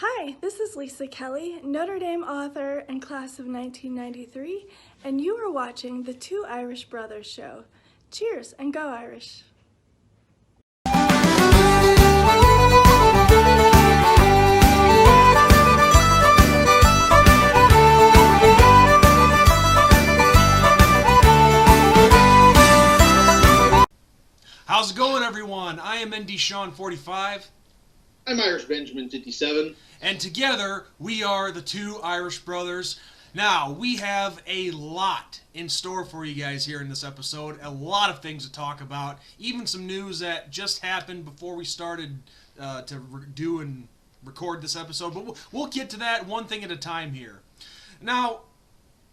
Hi, this is Lisa Kelly, Notre Dame author and class of 1993, and you are watching the Two Irish Brothers show. Cheers and go Irish! How's it going, everyone? I am ND Sean 45. I'm Irish Benjamin 57. And together, we are the Two Irish Brothers. Now, we have a lot in store for you guys here in this episode. A lot of things to talk about. Even some news that just happened before we started to do and record this episode. But we'll get to that one thing at a time here. Now,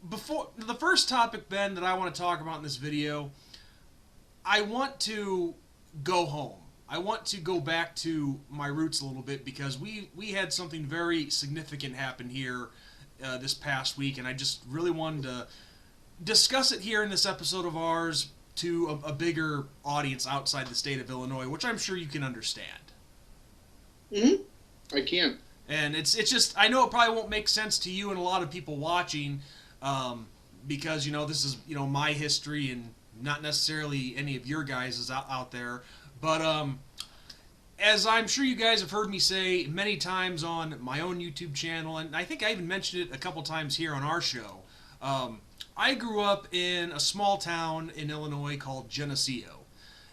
before the first topic, Ben, that I want to talk about in this video, I want to go home. I want to go back to my roots a little bit because we had something very significant happen here this past week, and I just really wanted to discuss it here in this episode of ours to a bigger audience outside the state of Illinois, which I'm sure you can understand. I can. And it's just, I know it probably won't make sense to you and a lot of people watching because, this is, my history and not necessarily any of your guys' out there. But as I'm sure you guys have heard me say many times on my own YouTube channel, and I think I even mentioned it a couple times here on our show, I grew up in a small town in Illinois called Geneseo.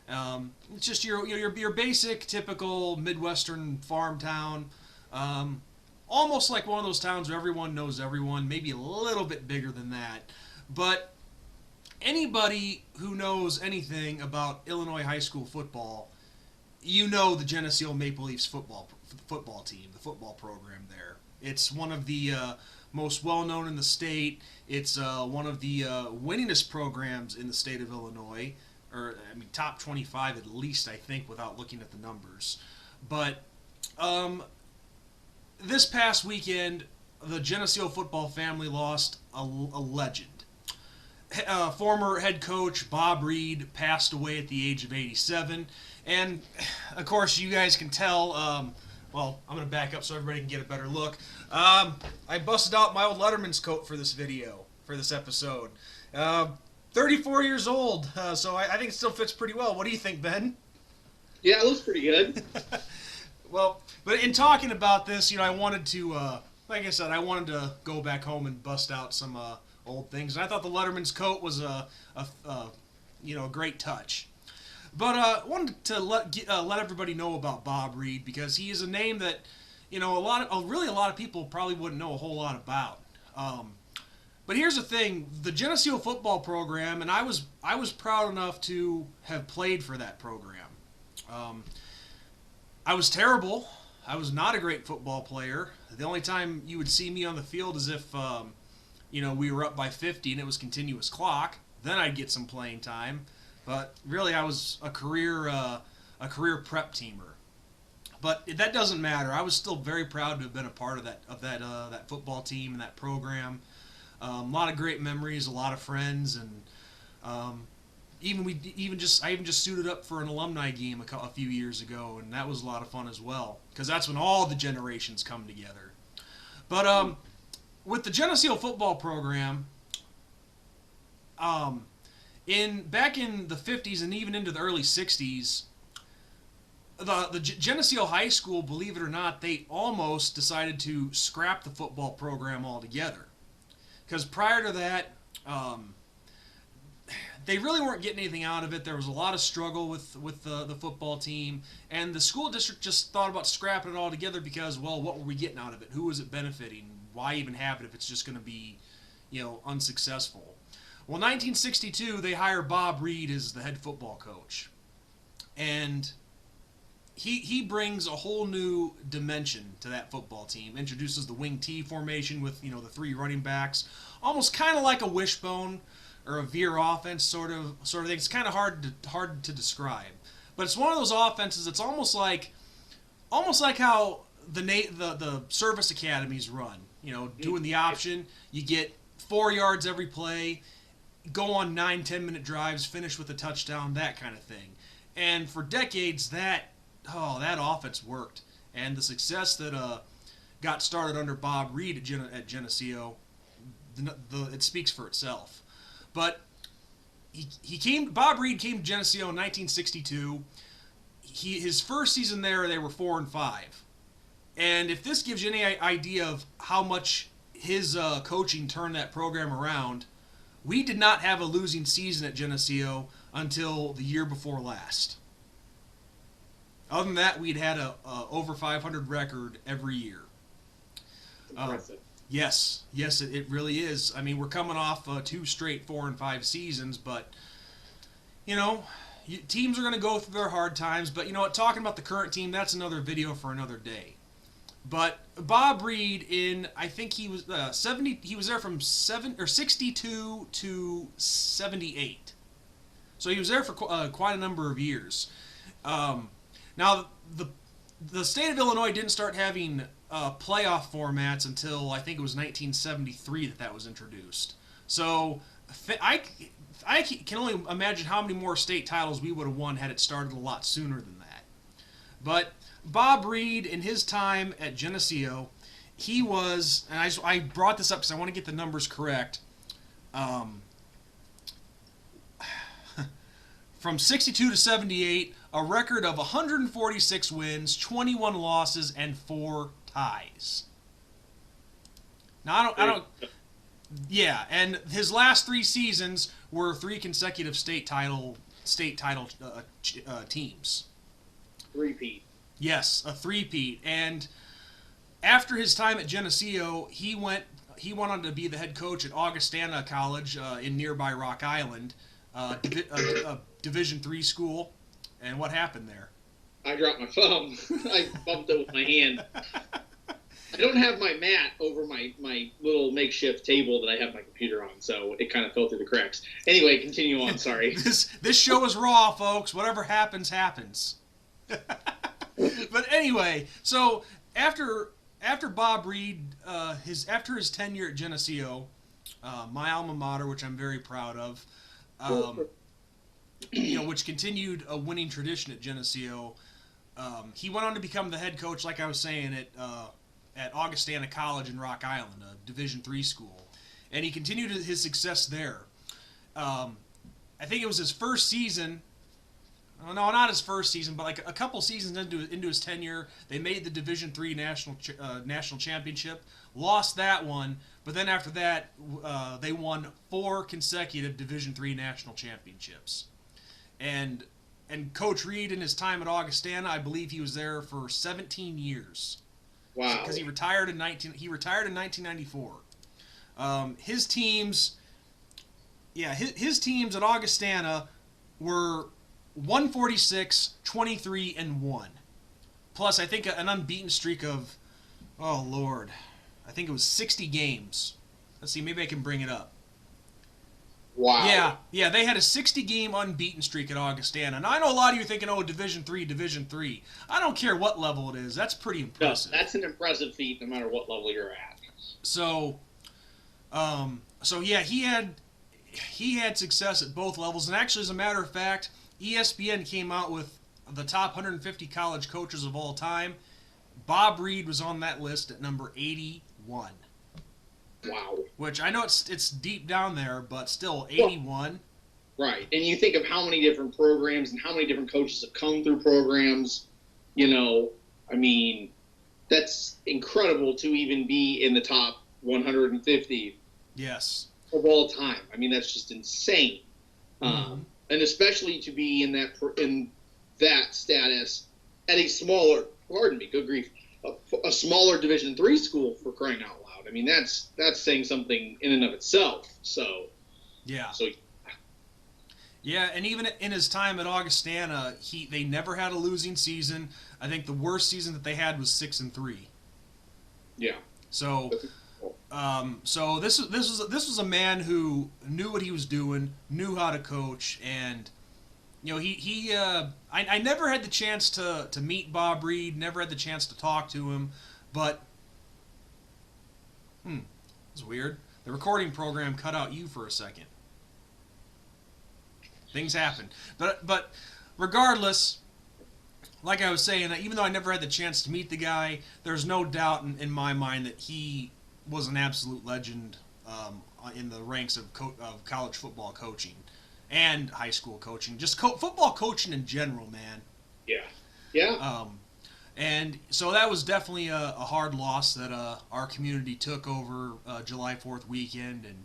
It's just your basic, typical Midwestern farm town. Almost like one of those towns where everyone knows everyone, maybe a little bit bigger than that. But anybody who knows anything about Illinois high school football, the Geneseo Maple Leafs football team, the football program there. It's one of the most well-known in the state. It's one of the winningest programs in the state of Illinois, top 25 at least, I think, without looking at the numbers. But this past weekend, the Geneseo football family lost a legend. Former head coach Bob Reed passed away at the age of 87, and of course you guys can tell, I'm going to back up so everybody can get a better look. I busted out my old Letterman's coat for this video, for this episode. 34 years old, so I think it still fits pretty well. What do you think, Ben? Yeah, it looks pretty good. Well, but in talking about this, I wanted to, like I said, I wanted to go back home and bust out some old things, and I thought the Letterman's coat was a great touch. But I wanted to let everybody know about Bob Reed because he is a name that a lot of people probably wouldn't know a whole lot about. But here's the thing: the Geneseo football program, and I was proud enough to have played for that program. I was terrible. I was not a great football player. The only time you would see me on the field is if we were up by 50 and it was continuous clock. Then I'd get some playing time. But really, I was a career prep teamer. But that doesn't matter. I was still very proud to have been a part of that football team and that program. A lot of great memories, a lot of friends, and I even just suited up for an alumni game a few years ago, and that was a lot of fun as well because that's when all the generations come together. But with the Geneseo football program, back in the 50s and even into the early 60s, the Geneseo High School, believe it or not, they almost decided to scrap the football program altogether. Because prior to that, they really weren't getting anything out of it. There was a lot of struggle with the football team, and the school district just thought about scrapping it altogether because, what were we getting out of it? Who was it benefiting? Why even have it if it's just going to be, unsuccessful? Well, 1962, they hire Bob Reed as the head football coach, and he brings a whole new dimension to that football team. Introduces the wing T formation with the three running backs, almost kind of like a wishbone or a veer offense sort of thing. It's kind of hard to describe, but it's one of those offenses. It's almost like how the service academies run. Doing the option, you get 4 yards every play, go on 9-10 minute drives, finish with a touchdown, that kind of thing. And for decades, that offense worked, and the success that got started under Bob Reed at Geneseo, it speaks for itself. But Bob Reed came to Geneseo in 1962. His first season there, they were 4-5. And if this gives you any idea of how much his coaching turned that program around, we did not have a losing season at Geneseo until the year before last. Other than that, we'd had a over 500 record every year. Impressive. Yes, it really is. I mean, we're coming off 2 straight 4-5 seasons, but teams are going to go through their hard times. But you know what? Talking about the current team, that's another video for another day. But Bob Reed, I think he was 70. He was there from 62 to 78. So he was there for quite a number of years. Now the state of Illinois didn't start having playoff formats until I think it was 1973 that was introduced. So I can only imagine how many more state titles we would have won had it started a lot sooner than that. But Bob Reed, in his time at Geneseo, he was, and I brought this up because I want to get the numbers correct. From 62 to 78, a record of 146 wins, 21 losses, and 4 ties. Now I don't. Yeah, and his last 3 seasons were 3 consecutive state title teams. Repeat. Yes, a three-peat. And after his time at Geneseo, he went on to be the head coach at Augustana College in nearby Rock Island, a Division III school. And what happened there? I dropped my phone. I bumped it with my hand. I don't have my mat over my little makeshift table that I have my computer on, so it kind of fell through the cracks. Anyway, continue on. Sorry. This show is raw, folks. Whatever happens, happens. But anyway, so after Bob Reed, after his tenure at Geneseo, my alma mater, which I'm very proud of, which continued a winning tradition at Geneseo, he went on to become the head coach, like I was saying, at Augustana College in Rock Island, a Division III school, and he continued his success there. I think it was his first season. No, not his first season, but like a couple seasons into his tenure, they made the Division III national championship. Lost that one, but then after that, they won 4 consecutive Division III national championships. And Coach Reed, in his time at Augustana, I believe he was there for 17 years. Wow! Because he retired in 1994. His teams at Augustana were 146, 23, and 1. Plus, I think an unbeaten streak of, oh Lord, I think it was 60 games. Let's see, maybe I can bring it up. Wow. Yeah, they had a 60-game unbeaten streak at Augustana. And I know a lot of you are thinking, oh, Division III. I don't care what level it is. That's pretty impressive. No, that's an impressive feat no matter what level you're at. So yeah, he had success at both levels. And actually, as a matter of fact, ESPN came out with the top 150 college coaches of all time. Bob Reed was on that list at number 81. Wow. Which I know it's deep down there, but still 81. Right. And you think of how many different programs and how many different coaches have come through programs. I mean, that's incredible to even be in the top 150. Yes. Of all time. I mean, that's just insane. Mm-hmm. And especially to be in that status at a smaller, pardon me, good grief, a smaller Division III school, for crying out loud. I mean, that's saying something in and of itself. So yeah. So yeah, and even in his time at Augustana, they never had a losing season. I think the worst season that they had was 6-3. Yeah. So this was a man who knew what he was doing, knew how to coach, and I never had the chance to meet Bob Reed, never had the chance to talk to him, but it's weird. The recording program cut out you for a second. Things happen, but regardless, like I was saying, even though I never had the chance to meet the guy, there's no doubt in my mind that he was an absolute legend in the ranks of college football coaching and high school coaching, just football coaching in general, man. Yeah. Yeah. And so that was definitely a hard loss that our community took over July 4th weekend. And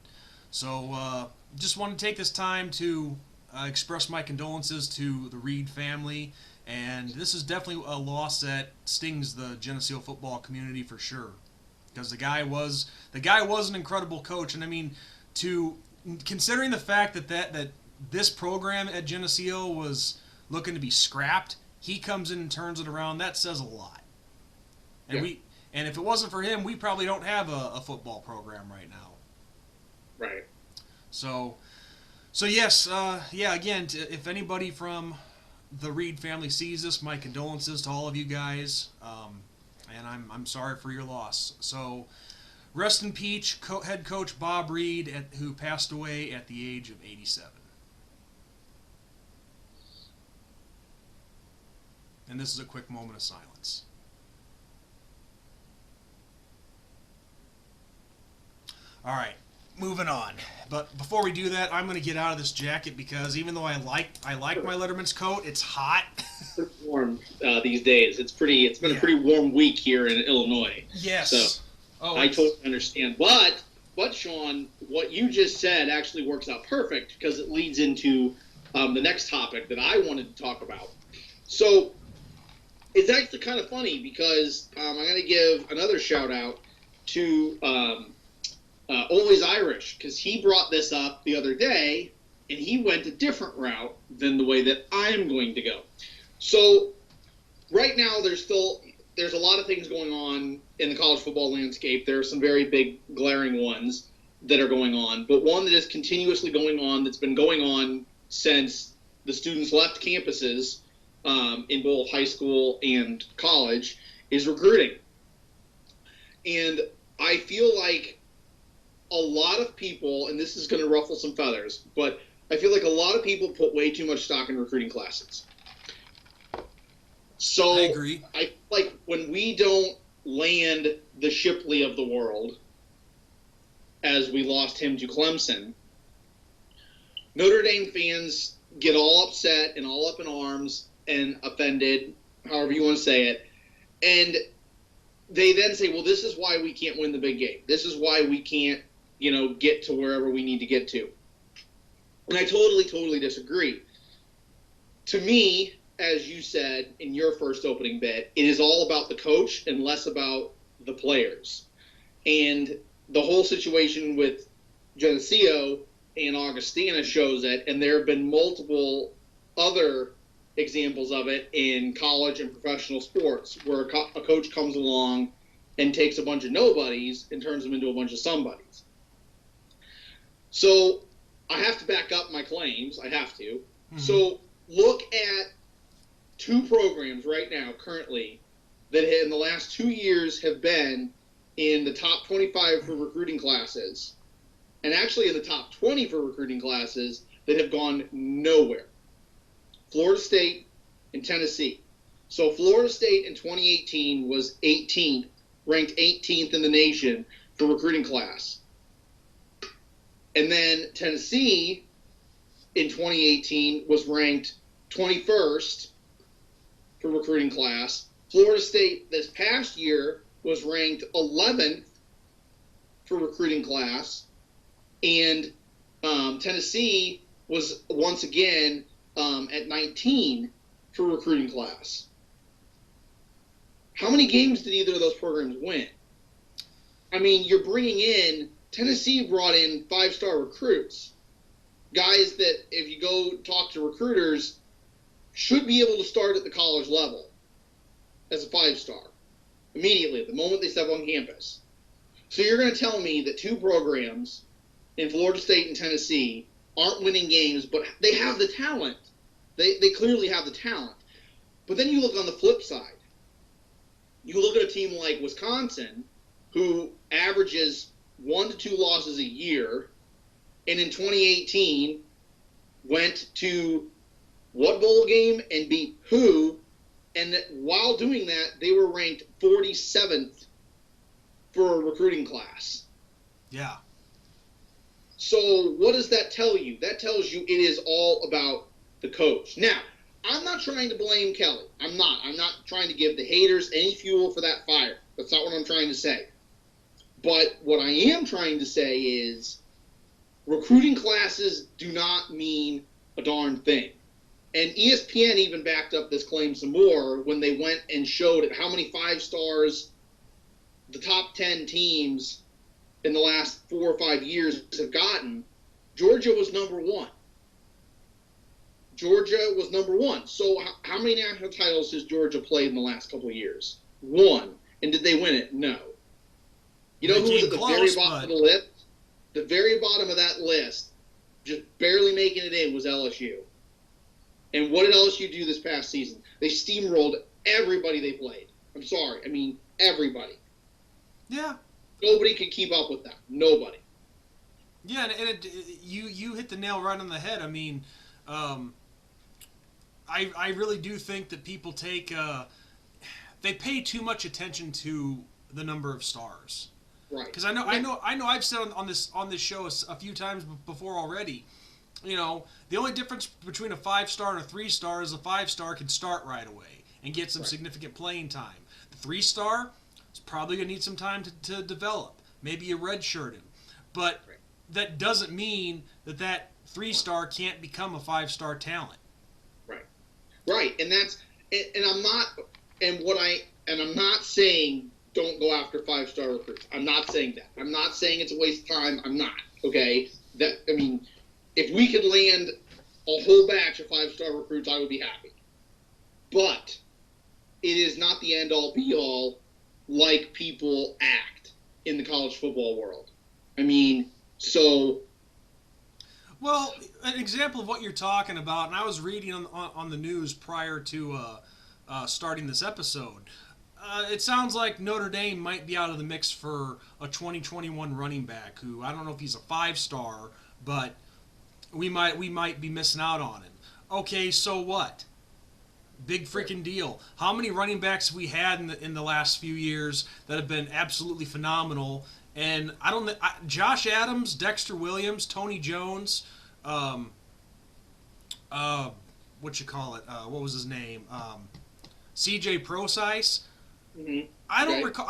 so just want to take this time to express my condolences to the Reed family. And this is definitely a loss that stings the Geneseo football community for sure. Because the guy was an incredible coach. And I mean, considering the fact that this program at Geneseo was looking to be scrapped, he comes in and turns it around. That says a lot. And yeah. and if it wasn't for him, we probably don't have a football program right now. Right. So yes, again, if anybody from the Reed family sees this, my condolences to all of you guys. And I'm sorry for your loss. So rest in peace, head coach Bob Reed, who passed away at the age of 87. And this is a quick moment of silence. All right, moving on. But before we do that, I'm going to get out of this jacket because even though I like my Letterman's coat, it's hot. It's warm these days. It's been a pretty warm week here in Illinois. Yes. So I totally understand. But Sean, what you just said actually works out perfect because it leads into the next topic that I wanted to talk about. So it's actually kind of funny because I'm going to give another shout out to Always Irish because he brought this up the other day and he went a different route than the way that I'm going to go. So right now there's a lot of things going on in the college football landscape. There are some very big glaring ones that are going on, but one that is continuously going on that's been going on since the students left campuses in both high school and college is recruiting. And I feel like a lot of people, and this is going to ruffle some feathers, but I feel like a lot of people put way too much stock in recruiting classes. So I agree. I feel like when we don't land the Shipley of the world, as we lost him to Clemson, Notre Dame fans get all upset and all up in arms and offended, however you want to say it, and they then say, well, this is why we can't win the big game. This is why we can't, get to wherever we need to get to. And I totally disagree. To me, as you said in your first opening bit, it is all about the coach and less about the players. And the whole situation with Geneseo and Augustana shows it, and there have been multiple other examples of it in college and professional sports where a coach comes along and takes a bunch of nobodies and turns them into a bunch of somebodies. So I have to back up my claims. I have to. Mm-hmm. So look at two programs right now currently that in the last 2 years have been in the top 25 for recruiting classes, and actually in the top 20 for recruiting classes that have gone nowhere. Florida State and Tennessee. So Florida State in 2018 was 18th, ranked 18th in the nation for recruiting class. And then Tennessee in 2018 was ranked 21st for recruiting class. Florida State this past year was ranked 11th for recruiting class. And Tennessee was once again at 19 for recruiting class. How many games did either of those programs win? I mean, you're bringing in – Tennessee brought in 5-star recruits, guys that if you go talk to recruiters should be able to start at the college level as a 5-star immediately at the moment they step on campus. So you're going to tell me that two programs in Florida State and Tennessee aren't winning games, but they have the talent. They clearly have the talent. But then you look on the flip side. You look at a team like Wisconsin, who averages 1 to 2 losses a year, and in 2018 went to what bowl game and beat who And while doing that, they were ranked 47th for a recruiting class. Yeah. So what does that tell you? That tells you it is all about the coach. Now, I'm not trying to blame Kelly. I'm not. I'm not trying to give the haters any fuel for that fire. That's not what I'm trying to say. But what I am trying to say is recruiting classes do not mean a darn thing. And ESPN even backed up this claim some more when they went and showed how many 5 stars the top 10 teams in the last 4 or 5 years have gotten. Georgia was number 1. Georgia was number 1. So how many national titles has Georgia played in the last couple of years? 1. And did they win it? No. You know who was at the very bottom of the list? The very bottom of that list, just barely making it in, was LSU. And what did LSU do this past season? They steamrolled everybody they played. I'm sorry. I mean, everybody. Yeah. Nobody could keep up with that. Nobody. Yeah, and you hit the nail right on the head. I mean, I really do think that people they pay too much attention to the number of stars. Right. Because I know I've said on this show a few times before already. You know, the only difference between a 5-star and a 3-star is a 5-star can start right away and get some significant playing time. The 3-star is probably going to need some time to develop. Maybe you redshirt him. But that doesn't mean that 3-star can't become a 5-star talent. Right. Right. And I'm not saying don't go after 5-star recruits. I'm not saying that. I'm not saying it's a waste of time. I'm not. Okay? If we could land a whole batch of 5-star recruits, I would be happy. But it is not the end-all, be-all like people act in the college football world. I mean, so... Well, an example of what you're talking about, and I was reading on the news prior to starting this episode, it sounds like Notre Dame might be out of the mix for a 2021 running back who, I don't know if he's a 5-star, but... We might be missing out on him. Okay, so what? Big freaking deal. How many running backs have we had in the last few years that have been absolutely phenomenal? And Josh Adams, Dexter Williams, Tony Jones, what what was his name? C.J. Prosise. Mm-hmm. I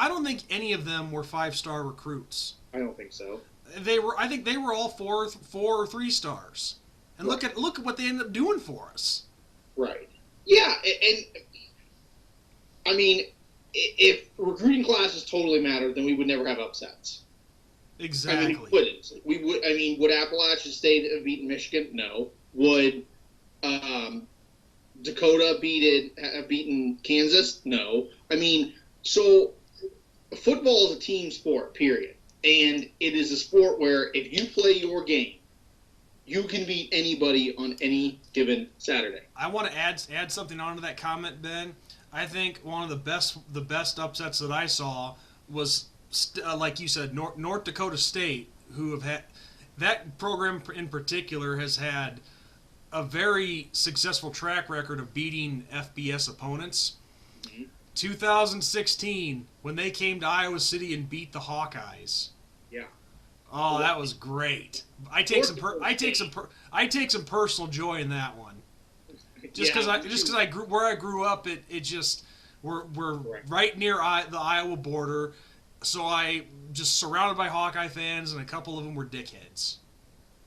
don't think any of them were 5-star recruits. I don't think so. I think they were all 4 or 3 stars. And look at what they ended up doing for us. Right. Yeah, and I mean, if recruiting classes totally mattered, then we would never have upsets. Exactly. I mean, we wouldn't. We would. I mean, would Appalachian State have beaten Michigan? No. Would Dakota have beaten Kansas? No. I mean, so football is a team sport. Period. And it is a sport where if you play your game, you can beat anybody on any given Saturday. I want to add something onto that comment, Ben. I think one of the best upsets that I saw was, like you said, North Dakota State, who have had that program in particular has had a very successful track record of beating FBS opponents. Mm-hmm. 2016, when they came to Iowa City and beat the Hawkeyes. Yeah. Oh, that was great. I take some personal joy in that one. Just because I grew up, it just we're right near the Iowa border, so I just surrounded by Hawkeye fans, and a couple of them were dickheads.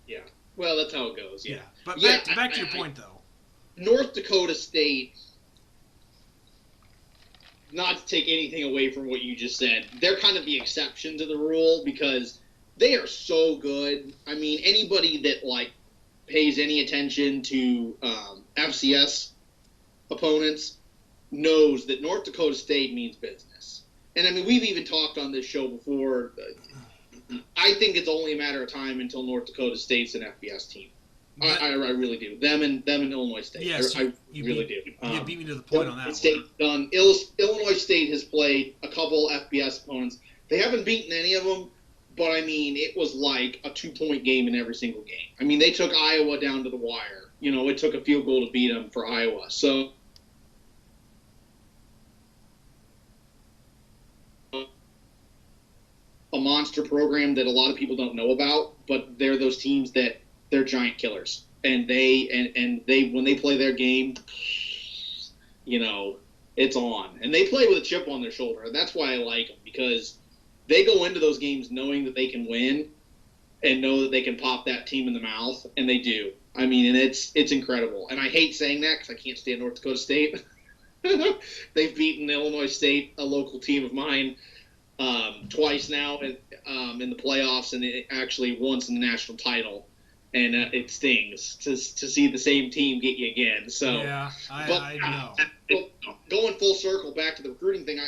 Yeah. Well, that's how it goes. Yeah. But back to your point though. North Dakota State. Not to take anything away from what you just said, they're kind of the exception to the rule because they are so good. I mean, anybody that pays any attention to FCS opponents knows that North Dakota State means business. And I mean, we've even talked on this show before. I think it's only a matter of time until North Dakota State's an FBS team. I really do. Them and Illinois State. Yes, I really do. You beat me to the point on that one. Illinois State has played a couple FBS opponents. They haven't beaten any of them, but I mean, it was like a 2-point game in every single game. I mean, they took Iowa down to the wire. You know, it took a field goal to beat them for Iowa. So monster program that a lot of people don't know about, but they're those teams that they're giant killers, and they when they play their game, you know, it's on, and they play with a chip on their shoulder, and that's why I like them, because they go into those games knowing that they can win and know that they can pop that team in the mouth, and they do. I mean, and it's incredible. And I hate saying that because I can't stand North Dakota State. They've beaten Illinois State, a local team of mine, twice now in the playoffs, and actually once in the national title. And it stings to see the same team get you again. So yeah, I know. Going full circle back to the recruiting thing,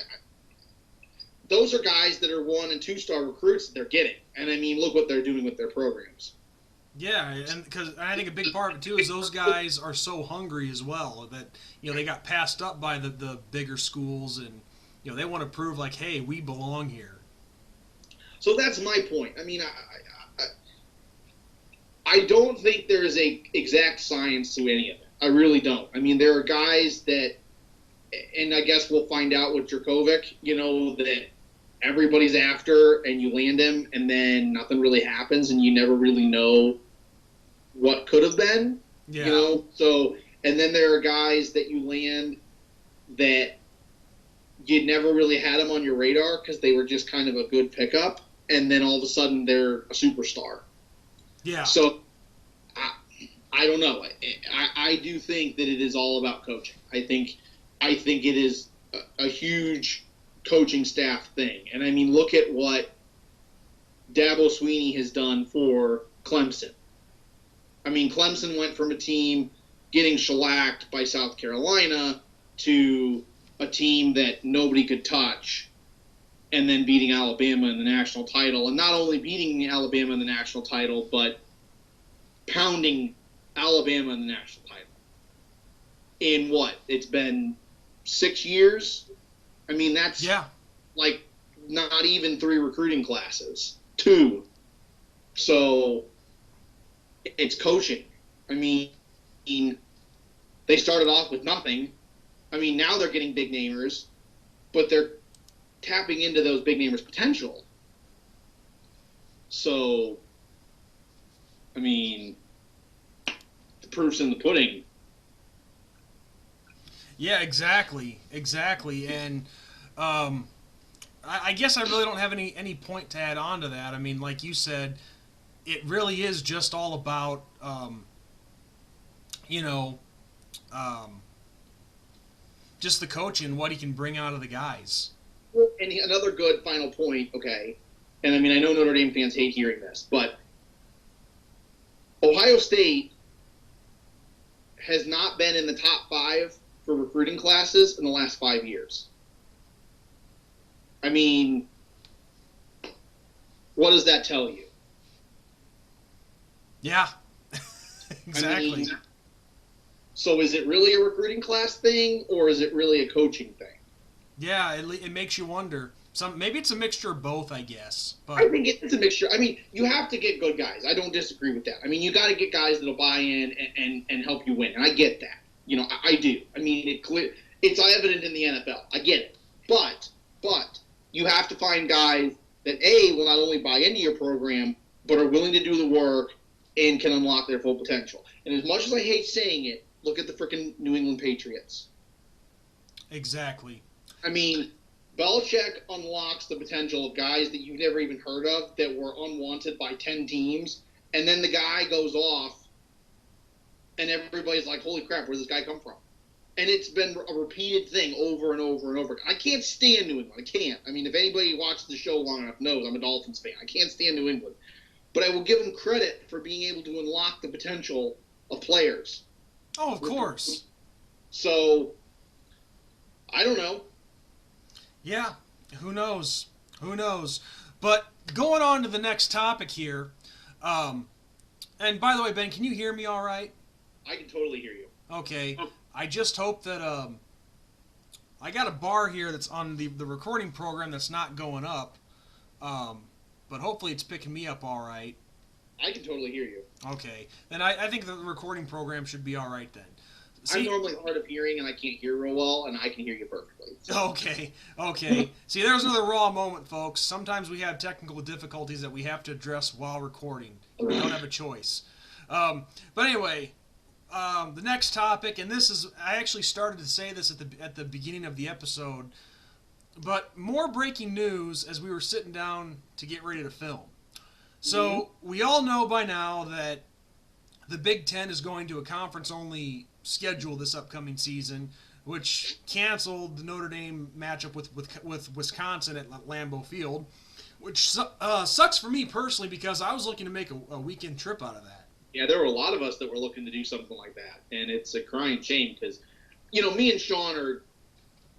those are guys that are 1- and 2-star recruits that they're getting. And I mean, look what they're doing with their programs. Yeah, and because I think a big part of it too is those guys are so hungry as well that they got passed up by the bigger schools, and they want to prove like, hey, we belong here. So that's my point. I mean, I don't think there is a exact science to any of it. I really don't. I mean, there are guys that, and I guess we'll find out with Dracovic, that everybody's after, and you land him, and then nothing really happens, and you never really know what could have been. Yeah. So, and then there are guys that you land that you never really had them on your radar because they were just kind of a good pickup, and then all of a sudden they're a superstar. Yeah. So, I don't know. I do think that it is all about coaching. I think it is a huge coaching staff thing. And I mean, look at what Dabo Swinney has done for Clemson. I mean, Clemson went from a team getting shellacked by South Carolina to a team that nobody could touch, and then beating Alabama in the national title. And not only beating Alabama in the national title, but pounding Alabama in the national title. In what? It's been 6 years? I mean, that's like not even 3 recruiting classes. 2. So it's coaching. I mean, they started off with nothing. I mean, now they're getting big namers, but they're tapping into those big namers' potential. So, I mean, the proof's in the pudding. Yeah, exactly. And I guess I really don't have any point to add on to that. I mean, like you said, it really is just all about, just the coaching, what he can bring out of the guys. Well, and another good final point, okay, and I mean, I know Notre Dame fans hate hearing this, but Ohio State has not been in the top 5 for recruiting classes in the last 5 years. I mean, what does that tell you? Yeah, exactly. I mean, so is it really a recruiting class thing, or is it really a coaching thing? Yeah, it makes you wonder. Maybe it's a mixture of both, I guess. But I think it's a mixture. I mean, you have to get good guys. I don't disagree with that. I mean, you got to get guys that'll buy in and help you win, and I get that. I do. I mean, it's evident in the NFL. I get it. But you have to find guys that, A, will not only buy into your program, but are willing to do the work and can unlock their full potential. And as much as I hate saying it, look at the freaking New England Patriots. Exactly. I mean, Belichick unlocks the potential of guys that you've never even heard of that were unwanted by 10 teams, and then the guy goes off, and everybody's like, holy crap, where did this guy come from? And it's been a repeated thing over and over and over. I can't stand New England. I can't. I mean, if anybody watched the show long enough knows I'm a Dolphins fan. I can't stand New England. But I will give them credit for being able to unlock the potential of players. Oh, of course. So, I don't know. Yeah, who knows? But going on to the next topic here, and by the way, Ben, can you hear me all right? I can totally hear you. Okay. I just hope that I got a bar here that's on the recording program that's not going up, but hopefully it's picking me up all right. I can totally hear you. Okay. Then I think the recording program should be all right then. I'm normally hard of hearing and I can't hear real well, and I can hear you perfectly. So. Okay. See, there's another raw moment, folks. Sometimes we have technical difficulties that we have to address while recording. We don't have a choice. But anyway, the next topic, and this is, I actually started to say this at the beginning of the episode, but more breaking news as we were sitting down to get ready to film. So we all know by now that the Big Ten is going to a conference-only schedule this upcoming season, which canceled the Notre Dame matchup with Wisconsin at Lambeau Field, which sucks for me personally because I was looking to make a weekend trip out of that. Yeah, there were a lot of us that were looking to do something like that, and it's a crying shame because, me and Sean are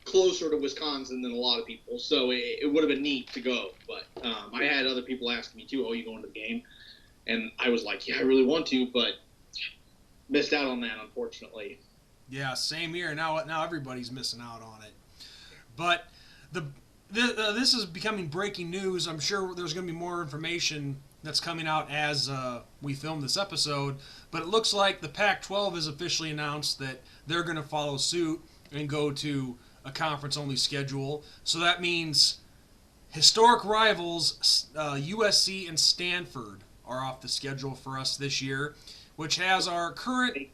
closer to Wisconsin than a lot of people, so it would have been neat to go. But I had other people asking me too, "Oh, you going to the game?" And I was like, "Yeah, I really want to," but missed out on that, unfortunately. Yeah, same here. Now everybody's missing out on it. But this is becoming breaking news. I'm sure there's going to be more information that's coming out as we film this episode. But it looks like the Pac-12 has officially announced that they're going to follow suit and go to a conference-only schedule. So that means historic rivals USC and Stanford are off the schedule for us this year, which has our current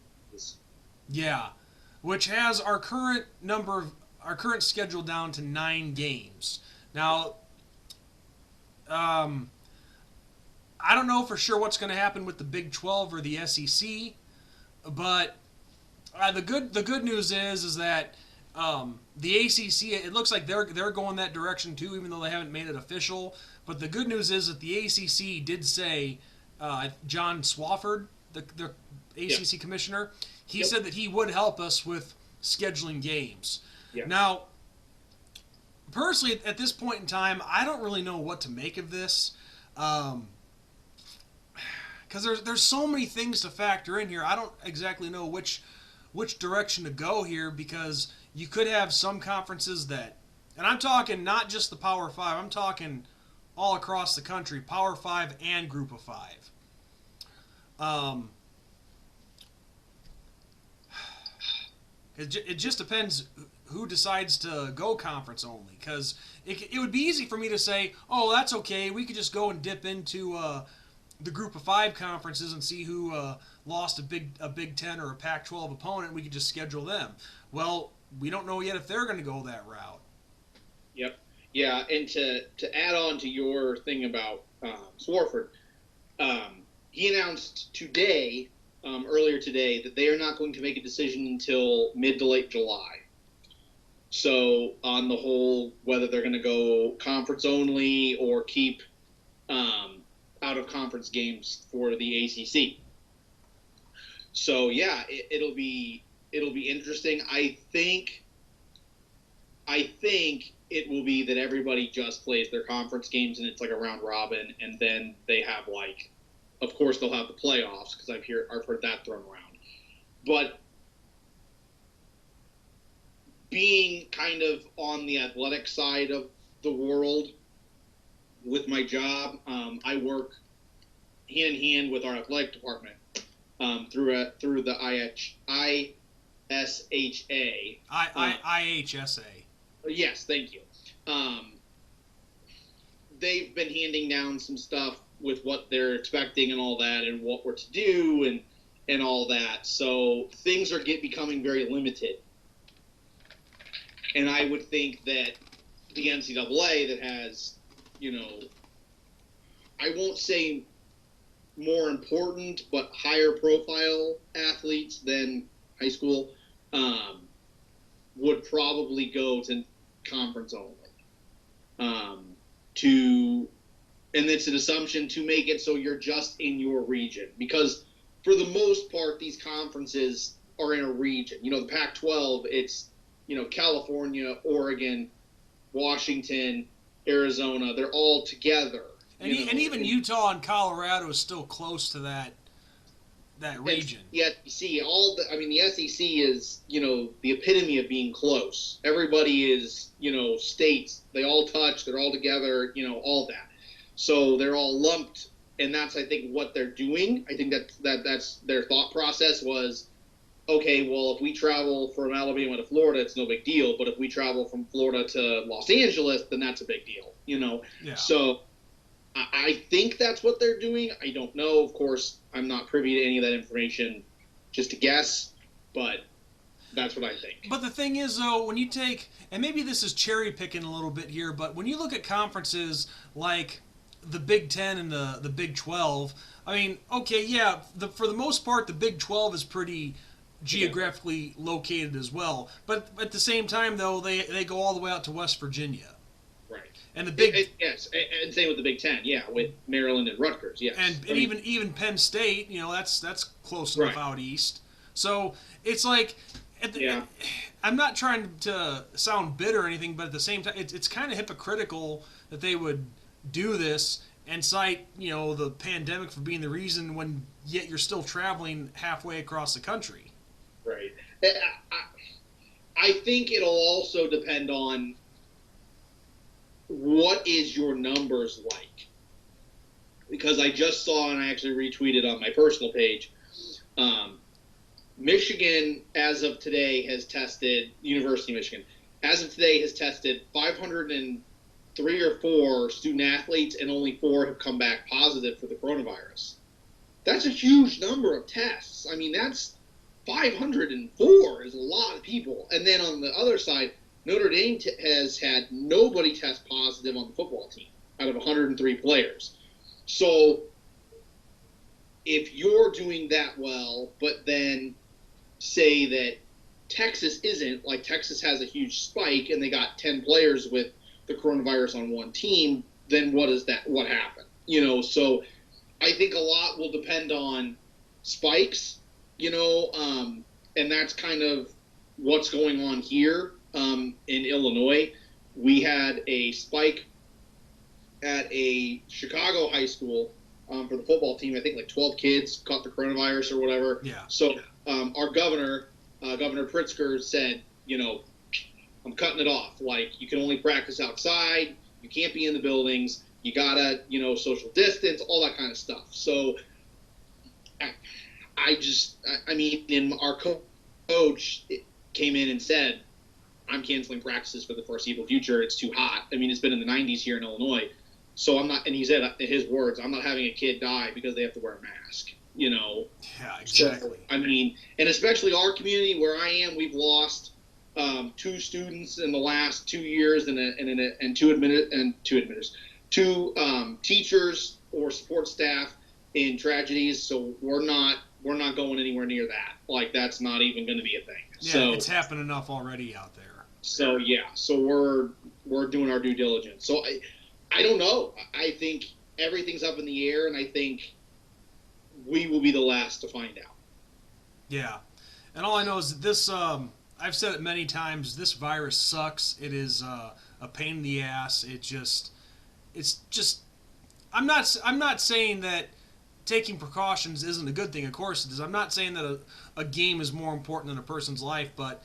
schedule down to 9 games. Now, I don't know for sure what's going to happen with the Big 12 or the SEC, but the good news is that the ACC, it looks like they're going that direction too, even though they haven't made it official. But the good news is that the ACC did say John Swofford, the ACC commissioner, he said that he would help us with scheduling games. Yeah. Now, personally, at this point in time, I don't really know what to make of this, because there's so many things to factor in here. I don't exactly know which direction to go here, because you could have some conferences that, and I'm talking not just the Power 5, I'm talking all across the country, Power 5 and Group of 5. It just depends who decides to go conference only, because it would be easy for me to say, oh, that's okay, we could just go and dip into the Group of 5 conferences and see who lost a Big Ten or a Pac-12 opponent. We could just schedule them. Well, we don't know yet if they're going to go that route. Yep. Yeah, and to add on to your thing about Swarford, he announced today, earlier today, that they are not going to make a decision until mid to late July. So on the whole, whether they're going to go conference only or keep out of conference games for the ACC. So yeah, it'll be interesting. I think it will be that everybody just plays their conference games and it's like a round robin, and then they have of course they'll have the playoffs, because I've heard that thrown around. But being kind of on the athletic side of the world with my job, I work hand in hand with our athletic department through the IHSA. IHSA. Yes, thank you. They've been handing down some stuff with what they're expecting and all that, and what we're to do and all that. So things are becoming very limited. And I would think that the NCAA, that has, I won't say more important, but higher profile athletes than high school, would probably go to conference only. And it's an assumption to make it so you're just in your region, because for the most part, these conferences are in a region. The Pac-12, it's, California, Oregon, Washington, Arizona, they're all together. And even Utah and Colorado is still close to that region. Yeah, you see, the SEC is, the epitome of being close. Everybody is, states, they all touch, they're all together, all that. So they're all lumped, and that's, I think, what they're doing. I think that's their thought process was, okay, well, if we travel from Alabama to Florida, it's no big deal. But if we travel from Florida to Los Angeles, then that's a big deal, Yeah. So I think that's what they're doing. I don't know. Of course, I'm not privy to any of that information, just a guess, but that's what I think. But the thing is, though, when you take, and maybe this is cherry picking a little bit here, but when you look at conferences like the Big Ten and the Big 12, I mean, okay, yeah, for the most part, the Big 12 is pretty geographically located as well. But at the same time, though, they go all the way out to West Virginia. Right. And the big yes, and same with the Big Ten, yeah, with Maryland and Rutgers, yes. and even Penn State, that's close enough out east. So it's like, I'm not trying to sound bitter or anything, but at the same time, it's kind of hypocritical that they would do this and cite the pandemic for being the reason, when yet you're still traveling halfway across the country. Right. I think it'll also depend on what is your numbers like, because I just saw, and I actually retweeted on my personal page, Michigan, as of today, has tested, University of Michigan, as of today has tested 503 or 4 student athletes, and only 4 have come back positive for the coronavirus. That's a huge number of tests. I mean, that's 504 is a lot of people. And then on the other side, Notre Dame has had nobody test positive on the football team out of 103 players. So if you're doing that well, but then say that Texas isn't, like Texas has a huge spike and they got 10 players with the coronavirus on one team, then what happened? So I think a lot will depend on spikes, and that's kind of what's going on here in Illinois. We had a spike at a Chicago high school for the football team. I think like 12 kids caught the coronavirus or whatever. Yeah. So our governor, Governor Pritzker, said, I'm cutting it off. Like, you can only practice outside. You can't be in the buildings. You gotta, social distance, all that kind of stuff. So I mean, and our coach came in and said, I'm canceling practices for the foreseeable future. It's too hot. I mean, it's been in the 90s here in Illinois. So I'm not, and he said, in his words, I'm not having a kid die because they have to wear a mask, Yeah, exactly. So, I mean, and especially our community where I am, we've lost 2 students in the last 2 years and two teachers or support staff in tragedies. So we're not going anywhere near that. Like, that's not even going to be a thing. Yeah, so, it's happened enough already out there. So yeah, so we're doing our due diligence. So I don't know. I think everything's up in the air, and I think we will be the last to find out. Yeah, and all I know is that this. I've said it many times. This virus sucks. It is a pain in the ass. It's just. I'm not saying that taking precautions isn't a good thing. Of course it is. I'm not saying that a game is more important than a person's life, but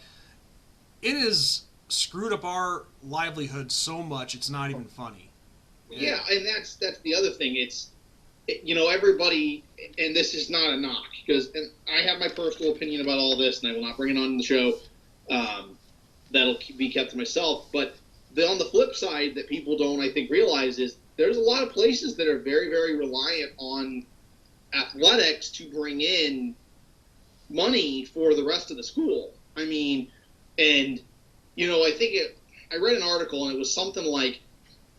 it has screwed up our livelihood so much it's not even funny. Yeah, and that's the other thing. It's, everybody, and this is not a knock, because I have my personal opinion about all this, and I will not bring it on the show. That'll be kept to myself. But on the flip side that people don't, I think, realize is there's a lot of places that are very, very reliant on athletics to bring in money for the rest of the school. I mean, and, I think I read an article, and it was something like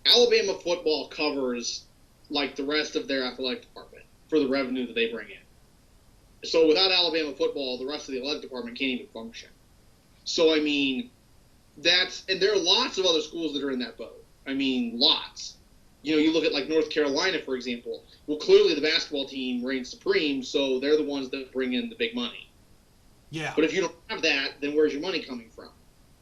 Alabama football covers like the rest of their athletic department for the revenue that they bring in. So without Alabama football, the rest of the athletic department can't even function. So, I mean, and there are lots of other schools that are in that boat. I mean, lots. You look at like North Carolina, for example. Well, clearly the basketball team reigns supreme, so they're the ones that bring in the big money. Yeah. But if you don't have that, then where's your money coming from?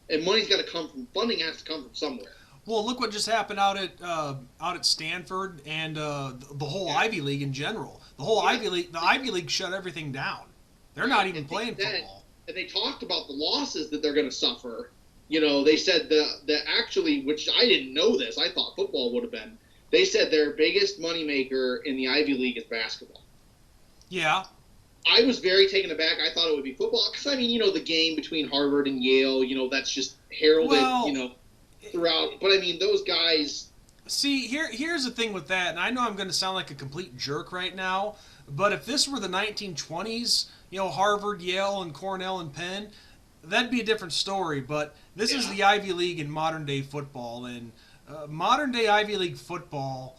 And money's got to come from, funding has to come from somewhere. Well, look what just happened out at Stanford and the whole Ivy League in general. The Ivy League shut everything down. They're not even playing football. And they talked about the losses that they're going to suffer. They said that actually, which I didn't know this, I thought football would have been. They said their biggest moneymaker in the Ivy League is basketball. Yeah. I was very taken aback. I thought it would be football because, I mean, the game between Harvard and Yale, that's just heralded, throughout. But, I mean, those guys. See, here's the thing with that, and I know I'm going to sound like a complete jerk right now, but if this were the 1920s, Harvard, Yale, and Cornell and Penn, that'd be a different story. But this is the Ivy League in modern day football, and modern day Ivy League football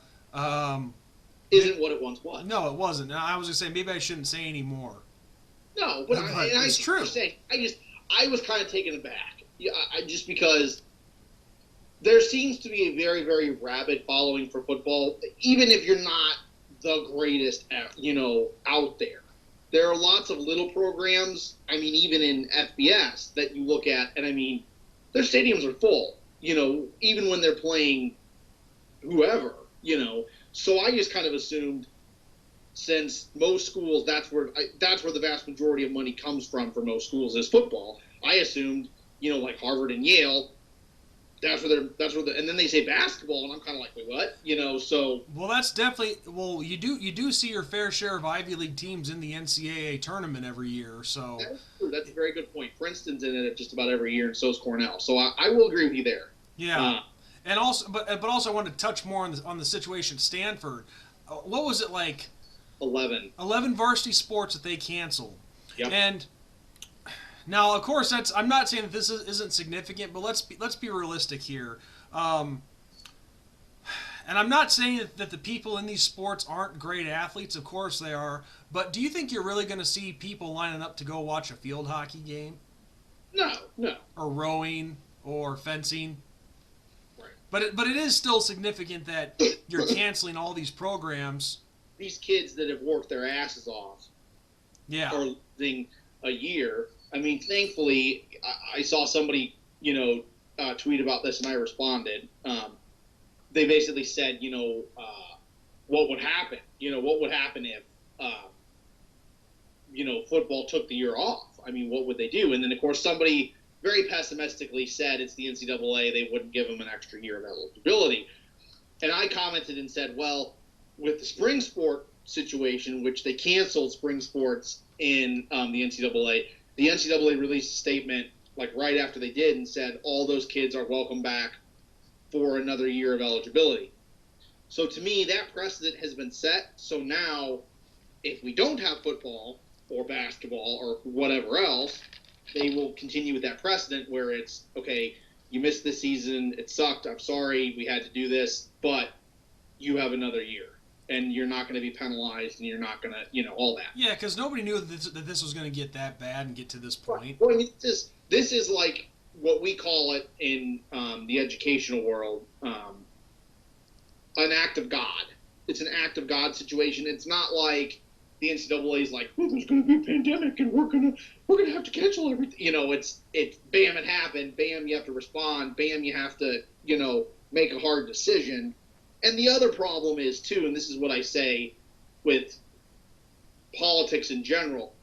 isn't what it once was. No, it wasn't. I was going to say maybe I shouldn't say any more. No, but it's true. I was kind of taken aback. Just because there seems to be a very, very rabid following for football, even if you're not the greatest, out there. There are lots of little programs, I mean, even in FBS that you look at, and I mean, their stadiums are full, even when they're playing whoever, So I just kind of assumed, since most schools, that's where the vast majority of money comes from for most schools is football. I assumed, like Harvard and Yale, and then they say basketball, and I'm kind of like, wait, what? So. Well, that's definitely, you do see your fair share of Ivy League teams in the NCAA tournament every year, so. That's true. That's a very good point. Princeton's in it just about every year, and so is Cornell. So I will agree with you there. Yeah. And also, but also, I wanted to touch more on the situation at Stanford. What was it like? 11 varsity sports that they canceled. Yep. And now, of course, I'm not saying that this isn't significant, but let's be realistic here. And I'm not saying that the people in these sports aren't great athletes. Of course they are. But do you think you're really going to see people lining up to go watch a field hockey game? No. Or rowing or fencing? Right. But it is still significant that you're canceling all these programs. These kids that have worked their asses off. Yeah. Are losing a year. I mean, thankfully, I saw somebody, tweet about this, and I responded. They basically said, what would happen? What would happen if, football took the year off? I mean, what would they do? And then, of course, somebody very pessimistically said it's the NCAA. They wouldn't give them an extra year of eligibility. And I commented and said, well, with the spring sport situation, which they canceled spring sports in the NCAA, the NCAA released a statement like right after they did and said all those kids are welcome back for another year of eligibility. So to me, that precedent has been set. So now, if we don't have football or basketball or whatever else, they will continue with that precedent where it's, okay, you missed this season, it sucked, I'm sorry, we had to do this, but you have another year. And you're not going to be penalized, and you're not going to, all that. Yeah, because nobody knew that this was going to get that bad and get to this point. Well, I mean, this is like what we call it in the educational world, an act of God. It's an act of God situation. It's not like the NCAA is like, well, there's going to be a pandemic, and we're gonna have to cancel everything. It's bam, it happened. Bam, you have to respond. Bam, you have to make a hard decision. And the other problem is, too, and this is what I say with politics in general,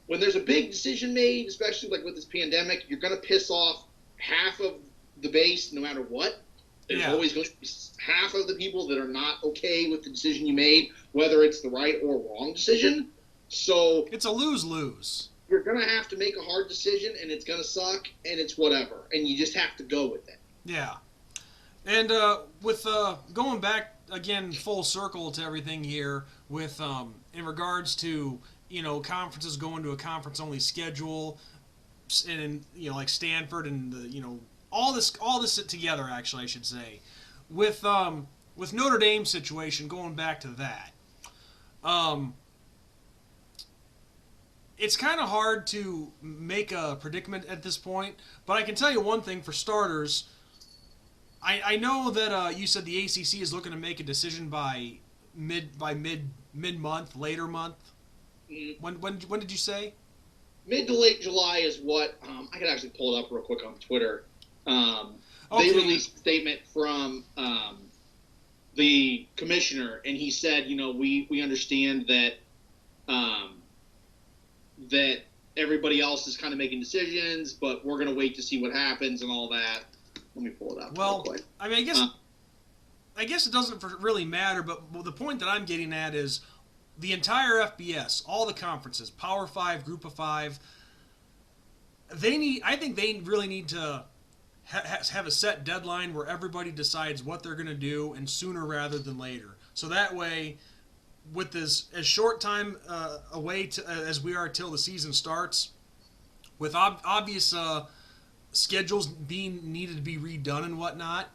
when there's a big decision made, especially like with this pandemic, you're going to piss off half of the base no matter what. There's always going to be half of the people that are not okay with the decision you made, whether it's the right or wrong decision. So it's a lose-lose. You're going to have to make a hard decision, and it's going to suck, and it's whatever. And you just have to go with it. Yeah. And with going back again full circle to everything here, with in regards to conferences going to a conference only schedule, and like Stanford and the all this together, actually I should say, with Notre Dame situation, going back to that, it's kind of hard to make a predicament at this point, but I can tell you one thing for starters. I know that you said the ACC is looking to make a decision by mid-month, later month. When did you say? Mid to late July is what I could actually pull it up real quick on Twitter. Okay. They released a statement from the commissioner, and he said, we understand that that everybody else is kind of making decisions, but we're going to wait to see what happens and all that. Let me pull it up. Well, I mean, I guess it doesn't really matter, but the point that I'm getting at is the entire FBS, all the conferences, Power 5, Group of 5, I think they really need to have a set deadline where everybody decides what they're going to do, and sooner rather than later. So that way, with this as short time away as we are till the season starts, with obvious schedules being needed to be redone and whatnot,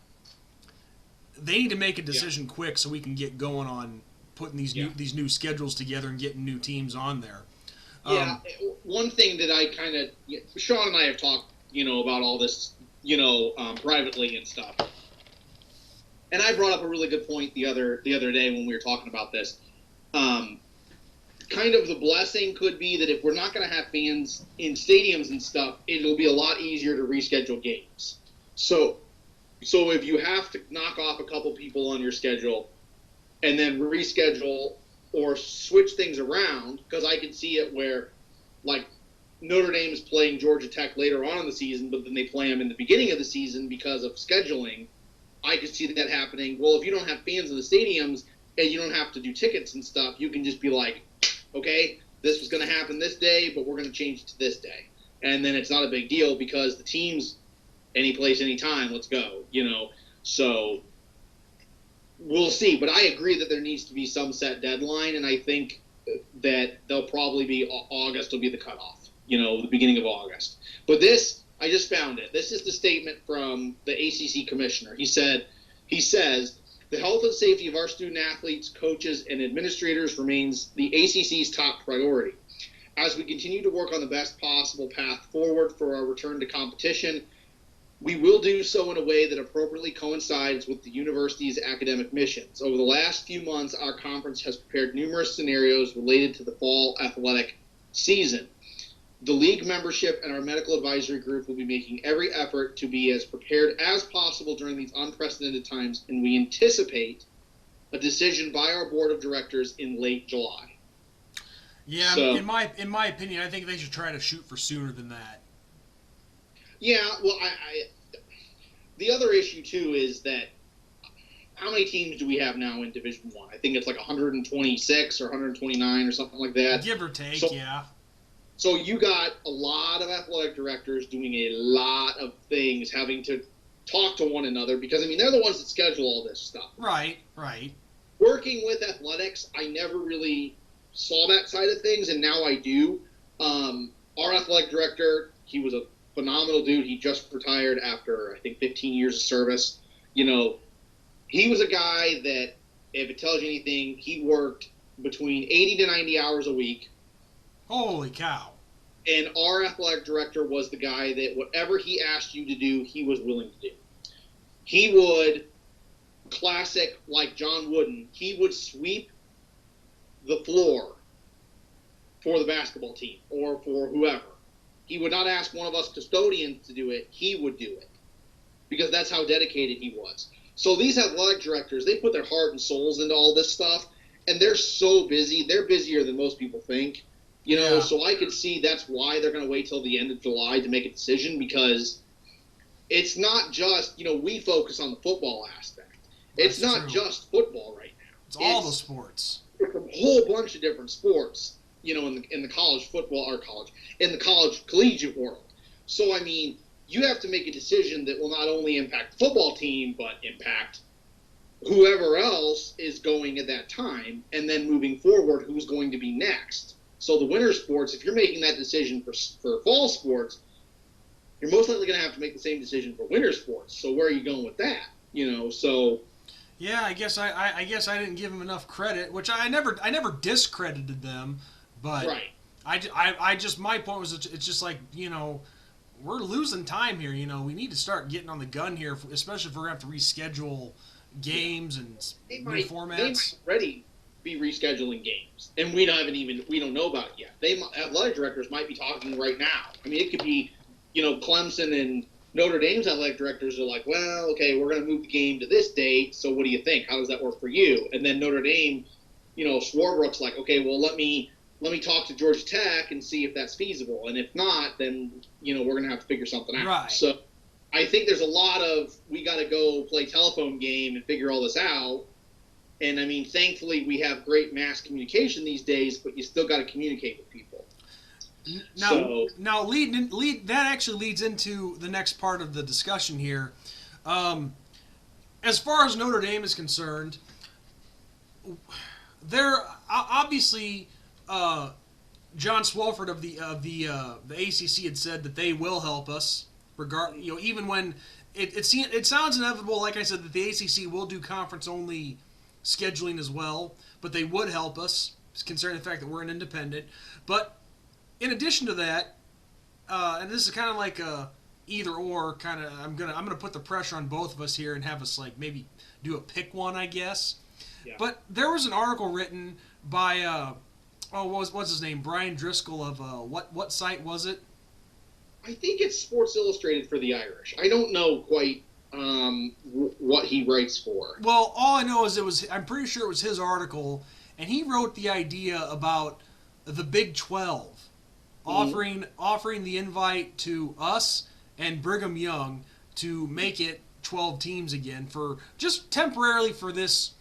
they need to make a decision quick so we can get going on putting these new schedules together and getting new teams on there. One thing that I kind of Sean and I have talked, about all this, privately and stuff. And I brought up a really good point the other day when we were talking about this. Kind of the blessing could be that if we're not going to have fans in stadiums and stuff, it'll be a lot easier to reschedule games. So if you have to knock off a couple people on your schedule and then reschedule or switch things around, because I can see it where, like, Notre Dame is playing Georgia Tech later on in the season, but then they play them in the beginning of the season because of scheduling. I could see that happening. Well, if you don't have fans in the stadiums and you don't have to do tickets and stuff, you can just be like, okay, this was going to happen this day, but we're going to change it to this day. And then it's not a big deal because the team's any place, anytime, let's go, So we'll see. But I agree that there needs to be some set deadline, and I think that they'll probably be August will be the cutoff, the beginning of August. But this, I just found it. This is the statement from the ACC commissioner. He says, the health and safety of our student athletes, coaches, and administrators remains the ACC's top priority. As we continue to work on the best possible path forward for our return to competition, we will do so in a way that appropriately coincides with the university's academic missions. Over the last few months, our conference has prepared numerous scenarios related to the fall athletic season. The league membership and our medical advisory group will be making every effort to be as prepared as possible during these unprecedented times, and we anticipate a decision by our board of directors in late July. Yeah, so, in my opinion, I think they should try to shoot for sooner than that. Yeah, well, the other issue too is that how many teams do we have now in Division I? I think it's like 126 or 129 or something like that. Give or take, yeah. So you got a lot of athletic directors doing a lot of things, having to talk to one another because, they're the ones that schedule all this stuff. Right. Working with athletics, I never really saw that side of things, and now I do. Our athletic director, he was a phenomenal dude. He just retired after, I think, 15 years of service. He was a guy that, if it tells you anything, he worked between 80 to 90 hours a week. Holy cow. And our athletic director was the guy that whatever he asked you to do, he was willing to do. He would, classic like John Wooden, he would sweep the floor for the basketball team or for whoever. He would not ask one of us custodians to do it. He would do it because that's how dedicated he was. So these athletic directors, they put their heart and souls into all this stuff, and they're so busy. They're busier than most people think. So I could see that's why they're going to wait till the end of July to make a decision, because it's not just, we focus on the football aspect. It's not just football right now. It's all the sports. It's a whole bunch of different sports, in the college football, in the college collegiate world. So, you have to make a decision that will not only impact the football team, but impact whoever else is going at that time, and then moving forward, who's going to be next. So the winter sports, if you're making that decision for fall sports, you're most likely going to have to make the same decision for winter sports. So where are you going with that? So. Yeah, I guess I didn't give them enough credit, which I never discredited them, but right. I just, my point was, it's just like, we're losing time here. We need to start getting on the gun here, especially if we're going to have to reschedule games and new formats. They might already be rescheduling games, and we don't know about it yet. Athletic directors might be talking right now. It could be, Clemson and Notre Dame's athletic directors are like, well, okay, we're going to move the game to this date, so what do you think? How does that work for you? And then Notre Dame, Swarbrook's like, okay, well, let me talk to Georgia Tech and see if that's feasible, and if not, then, we're going to have to figure something out. Right. So I think there's a lot of, we got to go play telephone game and figure all this out, And I mean, thankfully, we have great mass communication these days, but you still got to communicate with people. Now, that actually leads into the next part of the discussion here. As far as Notre Dame is concerned, they're obviously John Swalford of the ACC had said that they will help us, even when it sounds inevitable. Like I said, that the ACC will do conference only scheduling as well, but they would help us, considering the fact that we're an independent. But in addition to that, and this is kind of like a either or kind of, I'm gonna put the pressure on both of us here and have us like maybe do a pick one, I guess. Yeah. But there was an article written by what's his name, Brian Driscoll of what site was it? I think it's Sports Illustrated for the Irish. I don't know quite what he writes for. Well, all I know is I'm pretty sure it was his article, and he wrote the idea about the Big 12 offering the invite to us and Brigham Young to make it 12 teams again for just temporarily for this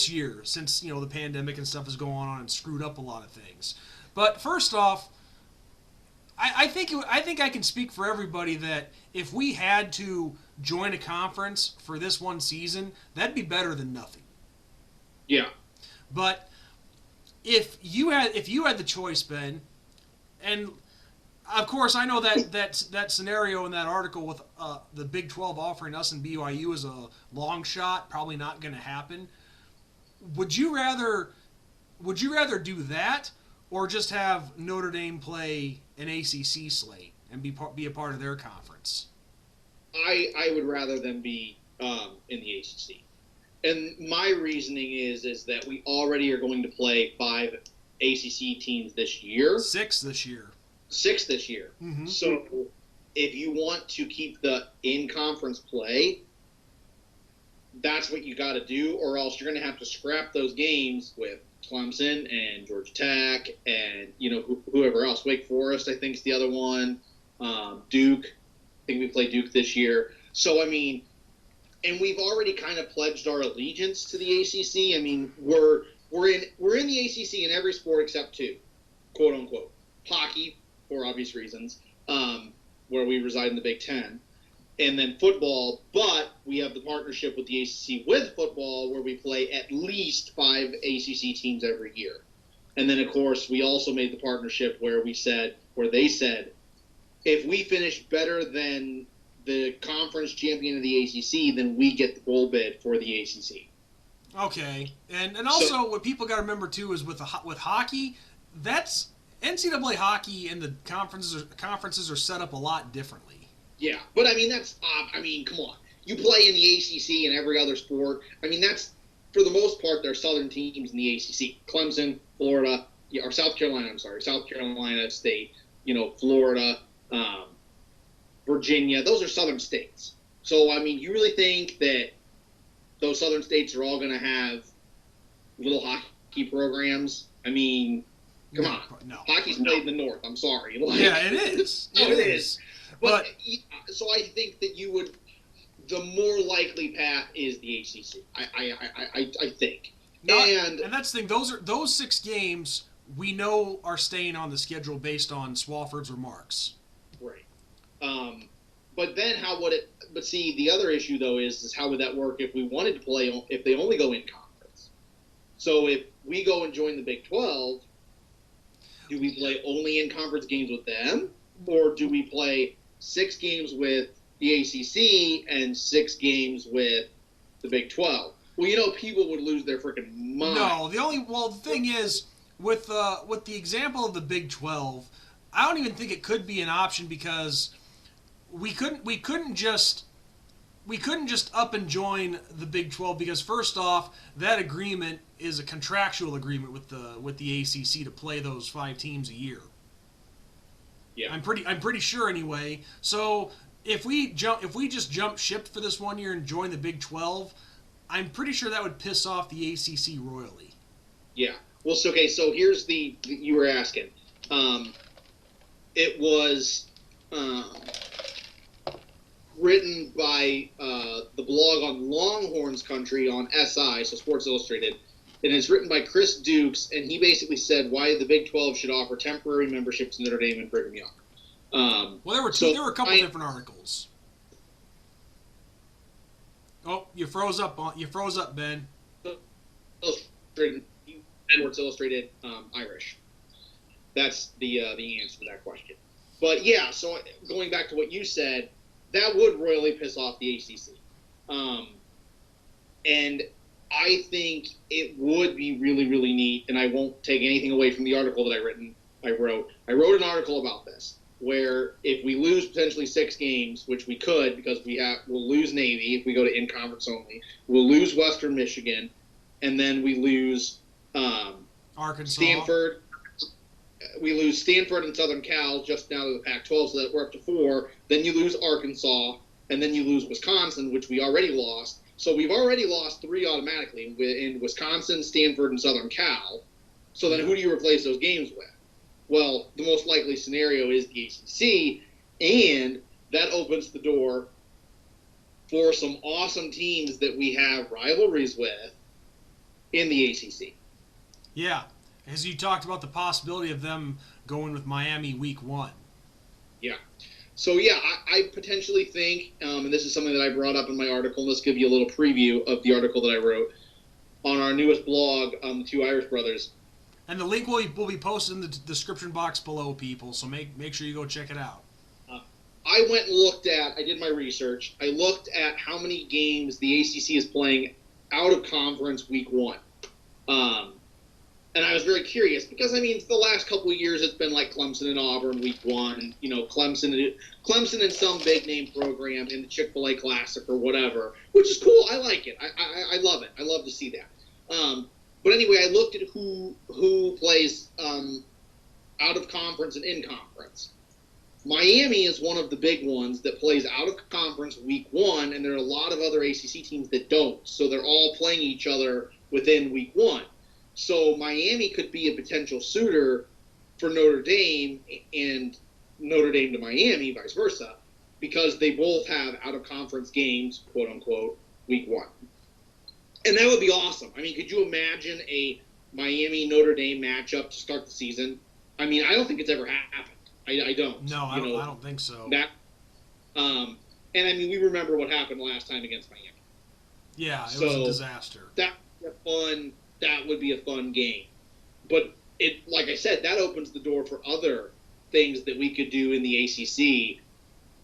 year, since the pandemic and stuff is going on and screwed up a lot of things. But first off, I think I can speak for everybody that if we had to join a conference for this one season, that'd be better than nothing. Yeah. But if you had the choice, Ben, and of course I know that scenario in that article with the Big 12 offering us and BYU is a long shot, probably not going to happen. Would you rather do that, or just have Notre Dame play an ACC slate and be a part of their conference? I would rather them be in the ACC, and my reasoning is that we already are going to play 5 ACC teams this year. 6 this year. 6 this year. Mm-hmm. So if you want to keep the in-conference play, that's what you got to do, or else you're going to have to scrap those games with Clemson and Georgia Tech and whoever else. Wake Forest, I think, is the other one. Duke. I think we play Duke this year. So I mean, and we've already kind of pledged our allegiance to the ACC. I mean, we're in the ACC in every sport except 2, quote unquote. Hockey, for obvious reasons, where we reside in the Big Ten. And then football, but we have the partnership with the ACC with football, where we play at least 5 ACC teams every year. And then, of course, we also made the partnership where they said, if we finish better than the conference champion of the ACC, then we get the bowl bid for the ACC. Okay, and also what people got to remember too is with hockey, that's NCAA hockey and the conferences are set up a lot differently. Yeah, but I mean come on. You play in the ACC and every other sport. I mean, that's for the most part they're Southern teams in the ACC. Clemson, Florida, or South Carolina State. Florida, Virginia. Those are Southern states. So I mean, you really think that those Southern states are all going to have little hockey programs? I mean, come on. No. Hockey's played in the North. I'm sorry. Yeah, it is. It is. But so I think that the more likely path is the ACC. I think. And that's the thing. Those 6 games we know are staying on the schedule based on Swalford's remarks. Right. But then how would it? But see, the other issue though is how would that work if we wanted to play if they only go in conference? So if we go and join the Big 12, do we play only in conference games with them, or do we play 6 games with the ACC and 6 games with the Big 12? Well, people would lose their freaking mind. No, the thing is, with the example of the Big 12, I don't even think it could be an option because we couldn't just up and join the Big 12 because first off, that agreement is a contractual agreement with the ACC to play those 5 teams a year. Yeah. I'm pretty sure anyway. So if we just jump ship for this 1 year and join the Big 12, I'm pretty sure that would piss off the ACC royally. Yeah. Well, so here's you were asking. It was written by the blog on Longhorns Country on SI, so Sports Illustrated, and it's written by Chris Dukes, and he basically said why the Big 12 should offer temporary memberships to Notre Dame and Brigham Young. Well, there were a couple different articles. Oh, you froze up, Ben. Sports Illustrated Irish. That's the answer to that question. But yeah, so going back to what you said, that would royally piss off the ACC. And I think it would be really, really neat, and I won't take anything away from the article that I wrote. I wrote an article about this, where if we lose potentially 6 games, which we could because we'll lose Navy if we go to in-conference only, we'll lose Western Michigan, and then we lose Arkansas. Stanford. We lose Stanford and Southern Cal just now to the Pac-12, so that we're up to 4. Then you lose Arkansas, and then you lose Wisconsin, which we already lost. So we've already lost 3 automatically in Wisconsin, Stanford, and Southern Cal. So then who do you replace those games with? Well, the most likely scenario is the ACC, and that opens the door for some awesome teams that we have rivalries with in the ACC. Yeah, as you talked about the possibility of them going with Miami week 1. Yeah. So, yeah, I potentially think, and this is something that I brought up in my article, and let's give you a little preview of the article that I wrote on our newest blog, The Two Irish Brothers. And the link will be posted in the description box below, people, so make sure you go check it out. I went and I did my research. I looked at how many games the ACC is playing out of conference week 1. And I was very curious because, I mean, for the last couple of years, it's been like Clemson and Auburn week 1, and, you know, Clemson and some big-name program in the Chick-fil-A Classic or whatever, which is cool. I like it. I love it. I love to see that. But anyway, I looked at who plays out of conference and in conference. Miami is one of the big ones that plays out of conference week 1, and there are a lot of other ACC teams that don't. So they're all playing each other within week 1. So Miami could be a potential suitor for Notre Dame and Notre Dame to Miami, vice versa, because they both have out-of-conference games, quote-unquote, week 1. And that would be awesome. I mean, could you imagine a Miami-Notre Dame matchup to start the season? I mean, I don't think it's ever happened. I don't. No, I don't think so. And, I mean, we remember what happened last time against Miami. Yeah, it was a disaster. That would be a fun game. But like I said, that opens the door for other things that we could do in the ACC.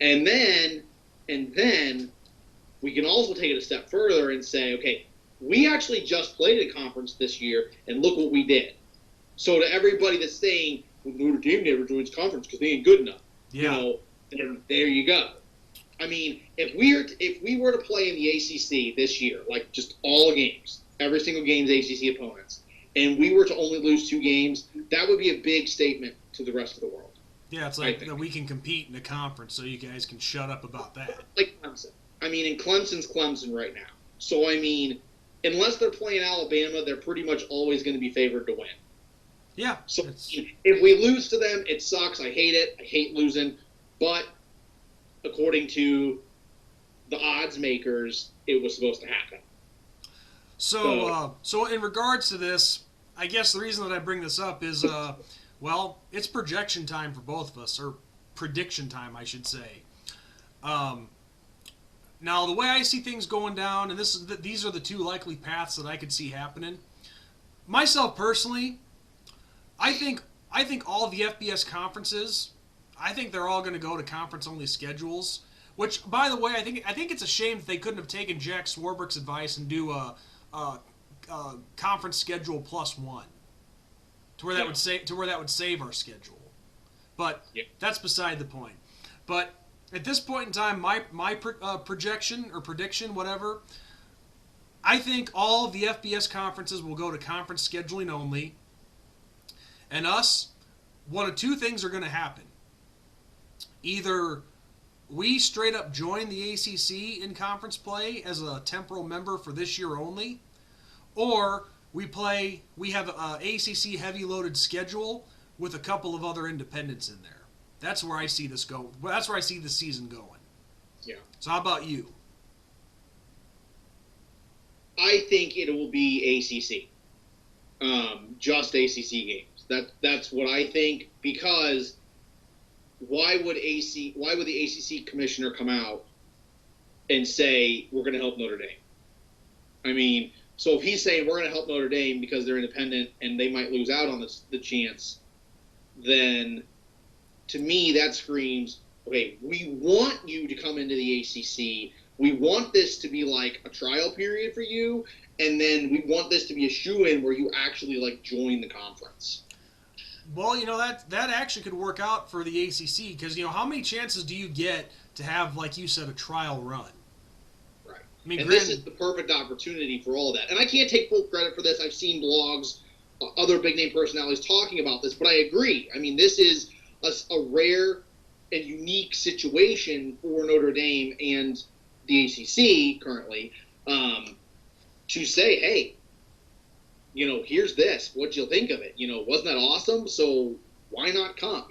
And then we can also take it a step further and say, okay, we actually just played a conference this year, and look what we did. So to everybody that's saying, well, Notre Dame never joins conference because they ain't good enough, there you go. I mean, if we were to play in the ACC this year, like just all games, every single game's ACC opponents, and we were to only lose 2 games, that would be a big statement to the rest of the world. Yeah, it's like that we can compete in a conference, so you guys can shut up about that. Like Clemson. I mean, and Clemson's Clemson right now. So, I mean, unless they're playing Alabama, they're pretty much always going to be favored to win. Yeah. So, if we lose to them, it sucks. I hate it. I hate losing. But according to the odds makers, it was supposed to happen. So in regards to this, I guess the reason that I bring this up is, well, it's projection time for both of us, or prediction time, I should say. Now, the way I see things going down, and these are the 2 likely paths that I could see happening. Myself personally, I think all the FBS conferences, I think they're all going to go to conference-only schedules. Which, by the way, I think it's a shame that they couldn't have taken Jack Swarbrick's advice and do a conference schedule +1, to where that would save our schedule. But that's beside the point. But at this point in time, my projection or prediction, whatever, I think all of the FBS conferences will go to conference scheduling only. And one of 2 things are going to happen. Either we straight up join the ACC in conference play as a temporal member for this year only, or we have an ACC heavy loaded schedule with a couple of other independents in there. That's where I see this go. That's where I see the season going. Yeah. So how about you? I think it will be ACC. Just ACC games. That's what I think, because why would the ACC commissioner come out and say we're going to help Notre Dame? I mean, so if he's saying we're going to help Notre Dame because they're independent and they might lose out on the chance, then to me that screams, okay, we want you to come into the ACC. We want this to be like a trial period for you, and then we want this to be a shoo-in where you actually like join the conference. Well, that actually could work out for the ACC, because how many chances do you get to have, like you said, a trial run? Right. I mean, and this is the perfect opportunity for all that. And I can't take full credit for this. I've seen blogs, other big name personalities talking about this, but I agree. I mean, this is a rare and unique situation for Notre Dame and the ACC currently, to say, hey, here's this. What'd you think of it? Wasn't that awesome? So why not come?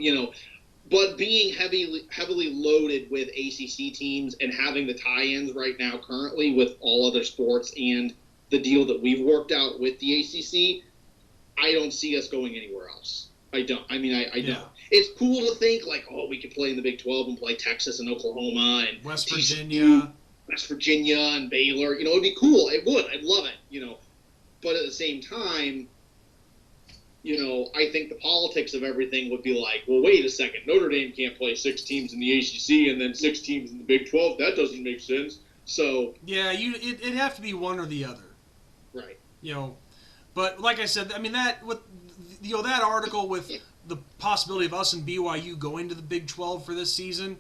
But being heavily loaded with ACC teams and having the tie-ins right now currently with all other sports and the deal that we've worked out with the ACC, I don't see us going anywhere else. I don't. I mean, I don't. It's cool to think like, oh, we could play in the Big 12 and play Texas and Oklahoma and West Virginia and Baylor. It'd be cool. It would. I'd love it. But at the same time, I think the politics of everything would be like, well, wait a second. Notre Dame can't play 6 teams in the ACC and then 6 teams in the Big 12. That doesn't make sense. So yeah, it'd have to be one or the other. Right. But like I said, I mean that article with the possibility of us and BYU going to the Big 12 for this season.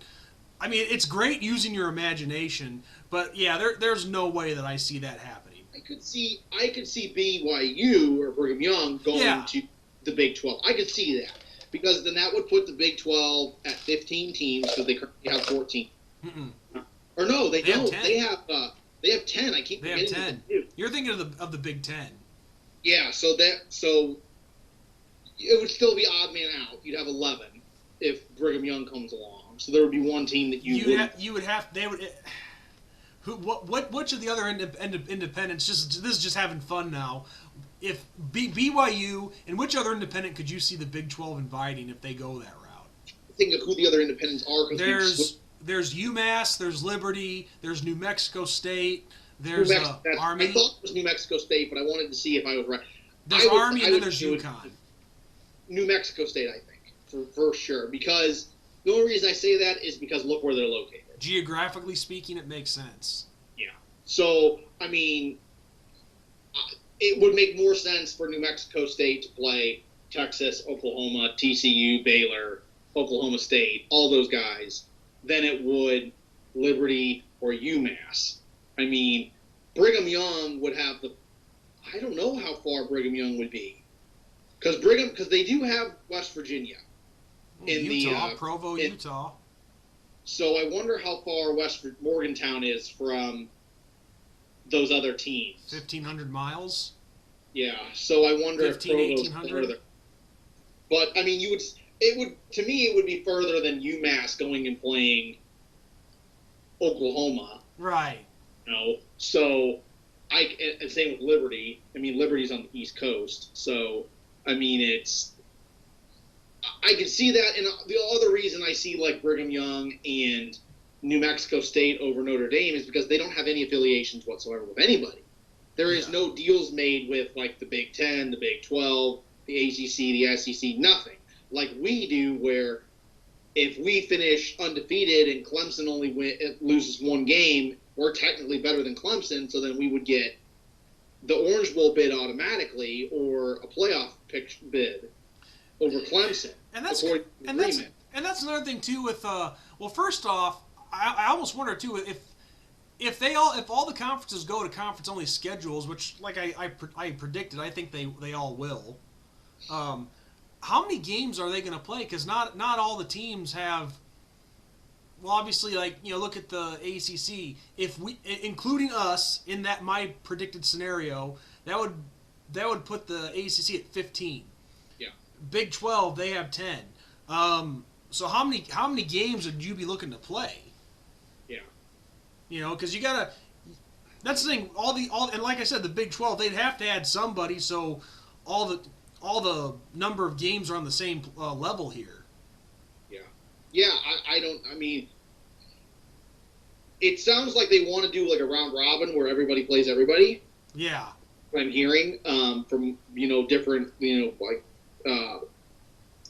I mean, it's great using your imagination, but yeah, there's no way that I see that happening. I could see BYU or Brigham Young going to the Big 12. I could see that, because then that would put the Big 12 at 15 teams, because they currently have 14. Mm-mm. Or no, they don't. They have 10. I keep forgetting. They have 10. You're thinking of the Big 10. Yeah, so it would still be odd man out. You'd have 11 if Brigham Young comes along. So there would be one team that which of the other independents, this is just having fun now, if BYU, and which other independent could you see the Big 12 inviting if they go that route? Think of who the other independents are. There's UMass, there's Liberty, there's New Mexico State, there's Army. I thought it was New Mexico State, but I wanted to see if I was right. There's Army, and then there's UConn. New Mexico State, I think, for sure. Because the only reason I say that is because look where they're located. Geographically speaking, it makes sense. Yeah. So, I mean, it would make more sense for New Mexico State to play Texas, Oklahoma, TCU, Baylor, Oklahoma State, all those guys, than it would Liberty or UMass. I mean, Brigham Young would have I don't know how far Brigham Young would be. Because they do have West Virginia. Provo, Utah. So I wonder how far Morgantown is from those other teams. 1,500 miles? Yeah, so I wonder if Provo's 1,800? further. But, I mean, to me, it would be further than UMass going and playing Oklahoma. Right. So, and same with Liberty. I mean, Liberty's on the East Coast, so, I mean, I can see that, and the other reason I see like Brigham Young and New Mexico State over Notre Dame is because they don't have any affiliations whatsoever with anybody. There is no deals made with like the Big 10, the Big 12, the ACC, the SEC, nothing. Like we do, where if we finish undefeated and Clemson only loses one game, we're technically better than Clemson, so then we would get the Orange Bowl bid automatically or a playoff bid over Clemson. And that's another thing too with first off, I almost wonder too if all the conferences go to conference only schedules, which like I predicted, I think they all will. How many games are they going to play? Because not all the teams have. Well, obviously, look at the ACC. If we, including us, in that my predicted scenario, that would put the ACC at 15. Yeah. Big 12, they have 10. So how many games would you be looking to play? Yeah. Because you gotta. That's the thing. And like I said, the Big 12, they'd have to add somebody so all the number of games are on the same level here. Yeah, yeah. I mean, it sounds like they want to do like a round robin where everybody plays everybody. Yeah. I'm hearing from different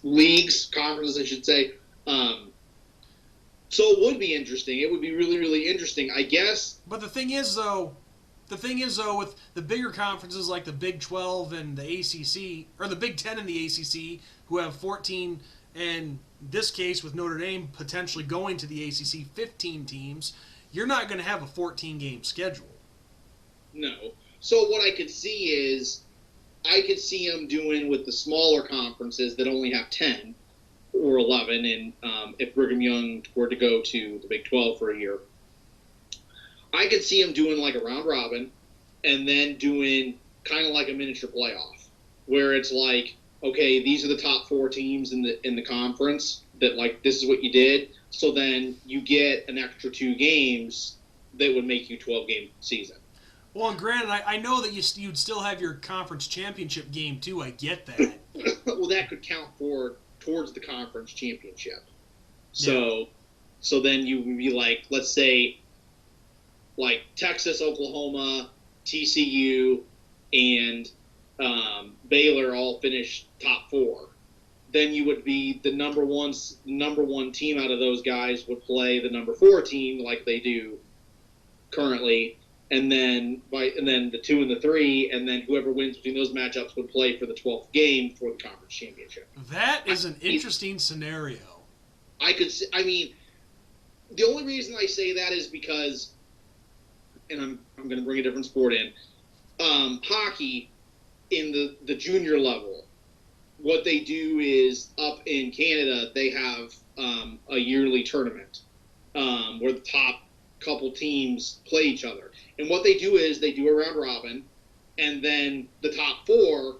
leagues, conferences, I should say. So it would be interesting. It would be really, really interesting, I guess. But the thing is, though, with the bigger conferences like the Big 12 and the ACC, or the Big 10 and the ACC, who have 14, and this case with Notre Dame potentially going to the ACC, 15 teams, you're not going to have a 14-game schedule. No. So what I could see is, I could see them doing with the smaller conferences that only have 10 or 11, and if Brigham Young were to go to the Big 12 for a year, I could see them doing like a round robin and then doing kind of like a miniature playoff where it's like, okay, these are the top 4 teams in the conference that, like, this is what you did. So then you get an extra 2 games that would make you 12-game season. Well, and granted, I know that you'd still have your conference championship game too. I get that. Well, that could count towards the conference championship. So then you would be like, let's say, like Texas, Oklahoma, TCU, and Baylor all finish top 4. Then you would be the number one team out of those guys would play the number 4 team like they do currently, and then the 2 and the 3, and then whoever wins between those matchups would play for the 12th game for the conference championship. That is an interesting scenario. I mean, the only reason I say that is because, and I'm going to bring a different sport in, hockey in the junior level. What they do is up in Canada, they have a yearly tournament where the top couple teams play each other. And what they do is they do a round robin, and then the top 4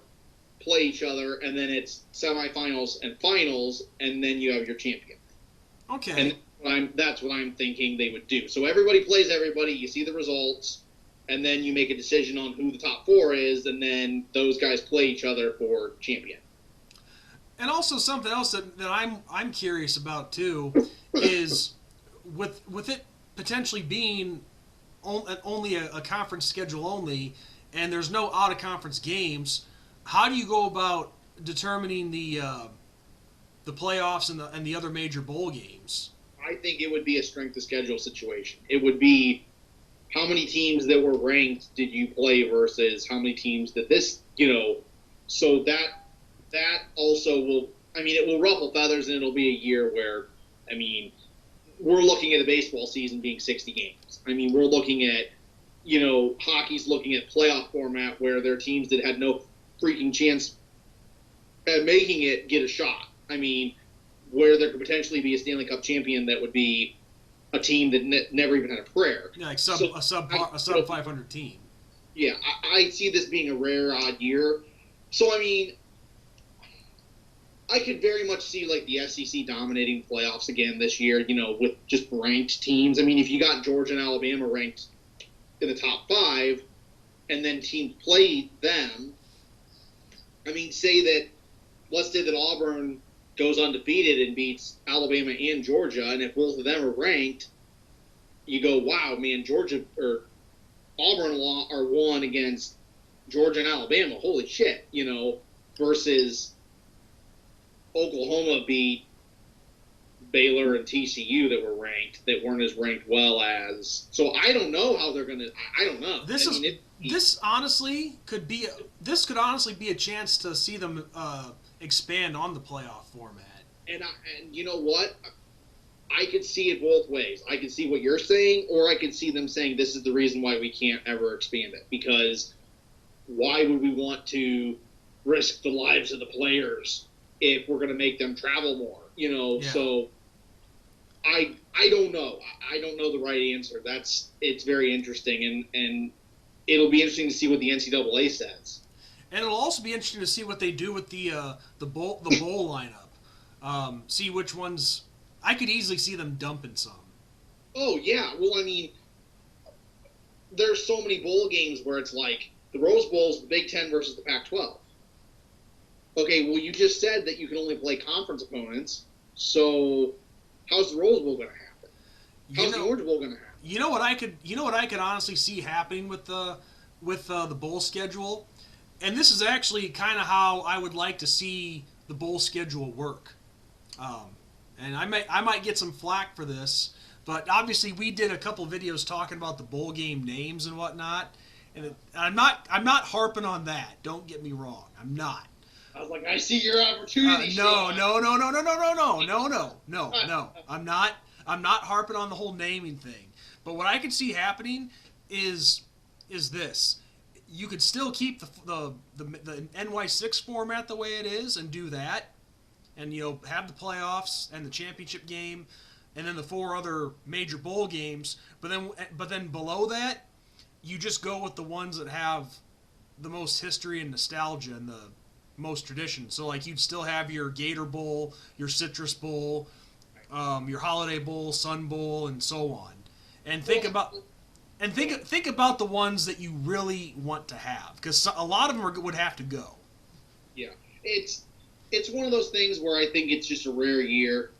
play each other, and then it's semifinals and finals, and then you have your champion. Okay. And that's what I'm thinking they would do. So everybody plays everybody, you see the results, and then you make a decision on who the top 4 is, and then those guys play each other for champion. And also something else that I'm curious about too is with it potentially being only a conference schedule only, and there's no out of conference games. How do you go about determining the playoffs and the other major bowl games? I think it would be a strength of schedule situation. It would be how many teams that were ranked did you play versus how many teams that this, so that also will, it will ruffle feathers, and it'll be a year where, we're looking at a baseball season being 60 games. We're looking at, hockey's looking at playoff format where there are teams that had no freaking chance at making it get a shot. Where there could potentially be a Stanley Cup champion that would be a team that never even had a prayer. Yeah, like a sub 500 team. Yeah, I see this being a rare, odd year. So, I could very much see like the SEC dominating playoffs again this year, with just ranked teams. If you got Georgia and Alabama ranked in the top 5, and then teams play them, let's say that Auburn goes undefeated and beats Alabama and Georgia, and if both of them are ranked, you go, wow, man, Georgia or Auburn are won against Georgia and Alabama. Holy shit, versus Oklahoma beat Baylor and TCU that were ranked, that weren't as ranked well as. So I don't know how they're gonna. I don't know. This could honestly be a chance to see them expand on the playoff format. And you know what? I could see it both ways. I could see what you're saying, or I could see them saying this is the reason why we can't ever expand it. Because why would we want to risk the lives of the players if we're going to make them travel more? Yeah. So I don't know. I don't know the right answer. It's very interesting, and it'll be interesting to see what the NCAA says. And it'll also be interesting to see what they do with the bowl lineup. See which ones. I could easily see them dumping some. Oh yeah. Well, there's so many bowl games where it's like the Rose Bowl's the Big Ten versus the Pac-12. Okay, well, you just said that you can only play conference opponents, so how's the Rose Bowl going to happen? How's the Orange Bowl going to happen? You know what I could honestly see happening with the bowl schedule, and this is actually kind of how I would like to see the bowl schedule work. And I might get some flack for this, but obviously we did a couple videos talking about the bowl game names and whatnot, and I'm not harping on that. Don't get me wrong, I'm not. I was like, I see your opportunity. No. I'm not harping on the whole naming thing. But what I could see happening is this: you could still keep the NY6 format the way it is and do that, and have the playoffs and the championship game, and then the 4 other major bowl games. But then below that, you just go with the ones that have the most history and nostalgia and the most tradition. So like you'd still have your Gator Bowl, your Citrus Bowl, your Holiday Bowl, Sun Bowl, and so on. And think about the ones that you really want to have, because a lot of them would have to go. Yeah, it's one of those things where I think it's just a rare year,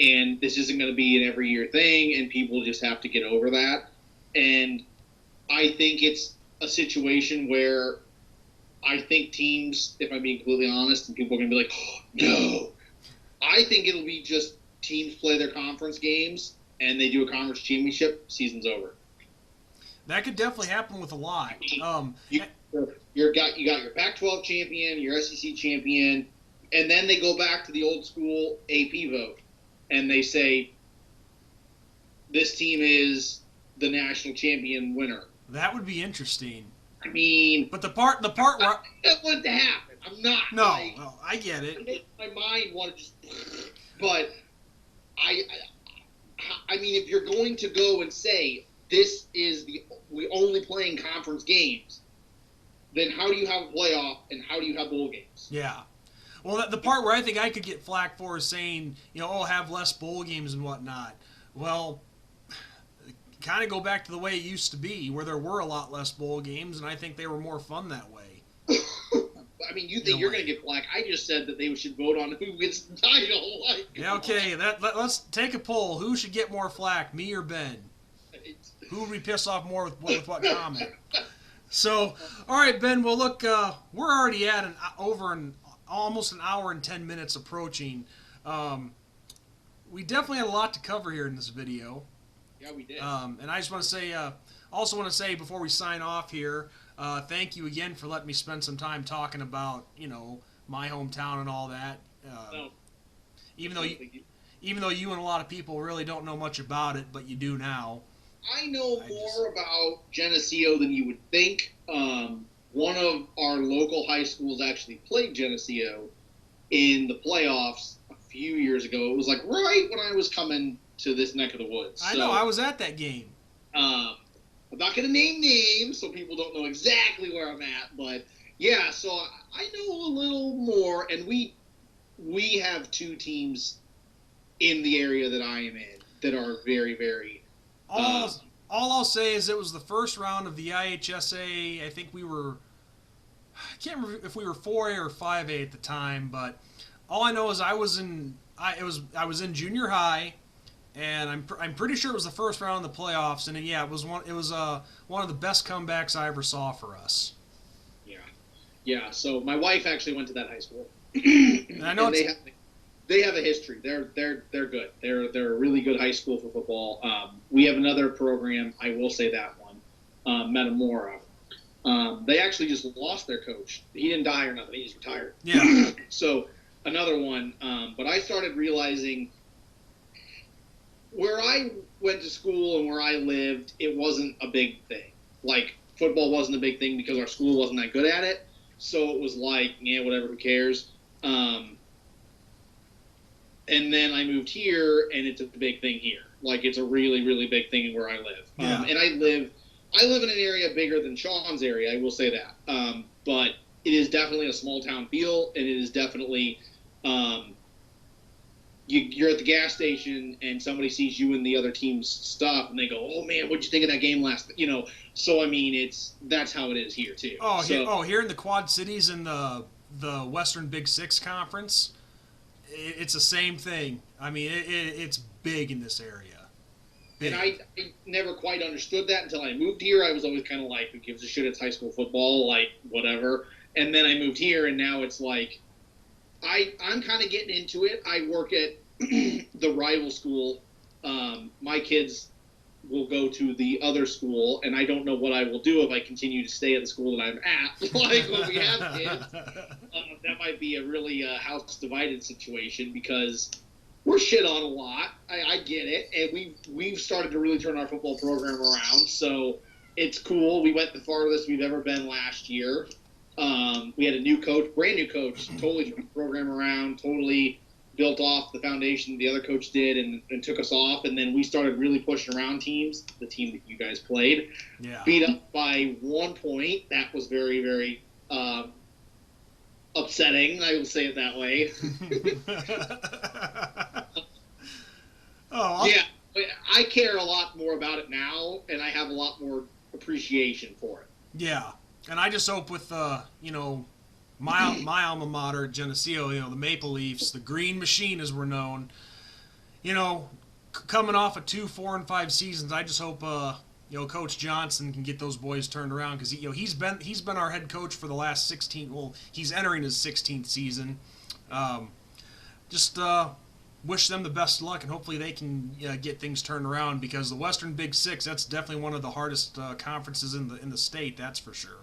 and this isn't going to be an every year thing, and people just have to get over that. And I think it's a situation where I think teams, if I'm being completely honest, and people are going to be like, oh, no. I think it'll be just teams play their conference games, and they do a conference championship, season's over. That could definitely happen with a lot. You got your Pac-12 champion, your SEC champion, and then they go back to the old school AP vote, and they say, this team is the national champion winner. That would be interesting. I mean, but the part where that wouldn't happen. I'm not. No, I get it. My mind wanted to just, but I mean, if you're going to go and say this is we only playing conference games, then how do you have a playoff and how do you have bowl games? Yeah. Well, the part where I think I could get flack for is saying, have less bowl games and whatnot. Well, kind of go back to the way it used to be, where there were a lot less bowl games, and I think they were more fun that way. I mean, you think you're going to get flack. I just said that they should vote on who gets the title. Yeah, okay, let's take a poll. Who should get more flack, me or Ben? Who would we piss off more with what comment? So, all right, Ben, well, look, we're already at almost an hour and 10 minutes approaching. We definitely had a lot to cover here in this video. Yeah, we did. And I just want to say, before we sign off here, thank you again for letting me spend some time talking about, my hometown and all that. Even though you and a lot of people really don't know much about it, but you do now. I know more about Geneseo than you would think. One of our local high schools actually played Geneseo in the playoffs a few years ago. It was like right when I was coming to this neck of the woods. I know, I was at that game. I'm not going to name names so people don't know exactly where I'm at, but yeah, so I know a little more, and we have 2 teams in the area that I am in that are very, very... All I'll say is it was the first round of the IHSA. I think I can't remember if we were 4A or 5A at the time, but all I know is I was in junior high, and I'm pretty sure it was the first round of the playoffs, and it was one of the best comebacks I ever saw for us. Yeah. So my wife actually went to that high school, and I know they have a history. They're good. They're a really good high school for football. We have another program. I will say that one, Metamora. They actually just lost their coach. He didn't die or nothing. He just retired. Yeah. So another one. But I started realizing where I went to school and where I lived, it wasn't a big thing. Like football wasn't a big thing because our school wasn't that good at it. So it was like, yeah, whatever, who cares? And then I moved here, and it's a big thing here. Like, it's a really, really big thing where I live. Yeah. And I live in an area bigger than Sean's area, I will say that. But it is definitely a small town feel, and it is definitely you're at the gas station and somebody sees you and the other team's stuff and they go, "Oh man, what'd you think of that game last?" So I mean, that's how it is here too. Here in the Quad Cities in the Western Big Six Conference, it's the same thing. I mean, it's big in this area. Big. And I never quite understood that until I moved here. I was always kind of like, who gives a shit? It's high school football, like whatever. And then I moved here, and now it's like, I'm kind of getting into it. I work at the rival school. My kids will go to the other school, and I don't know what I will do if I continue to stay at the school that I'm at. Like when we have kids, that might be a really house divided situation because we're shit on a lot. I get it, and we've started to really turn our football program around. So it's cool. We went the farthest we've ever been last year. We had a new coach, brand new coach, totally turned the program around, totally built off the foundation the other coach did and took us off. And then we started really pushing around teams, the team that you guys played. Yeah. Beat up by 1 point. That was very, very upsetting. I will say it that way. Yeah, I care a lot more about it now, and I have a lot more appreciation for it. Yeah, and I just hope with my alma mater, Geneseo, the Maple Leafs, the Green Machine as we're known, coming off of 2, 4, and 5 seasons, I just hope Coach Johnson can get those boys turned around because he's been our head coach for the last 16. Well, he's entering his 16th season. Wish them the best luck, and hopefully they can get things turned around because the Western Big Six, that's definitely one of the hardest conferences in the state. That's for sure.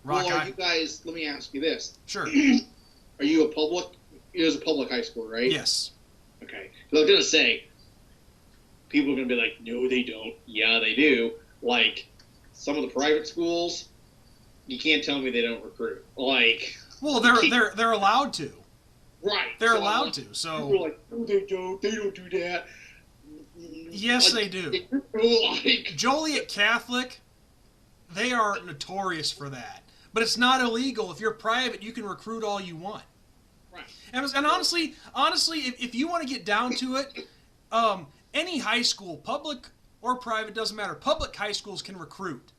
Are you guys? Let me ask you this. Sure. Are you a public? It was a public high school, right? Yes. Okay. Because I was gonna say, people are gonna be like, no, they don't. Yeah, they do. Like some of the private schools, you can't tell me they don't recruit. Like, well, they're allowed to. Right. They're allowed to. So people are like, no, they don't. They don't do that. Yes, they do. Like Joliet Catholic, they are notorious for that. But it's not illegal. If you're private, you can recruit all you want. Right. And honestly, if you want to get down to it, any high school, public or private, doesn't matter. Public high schools can recruit.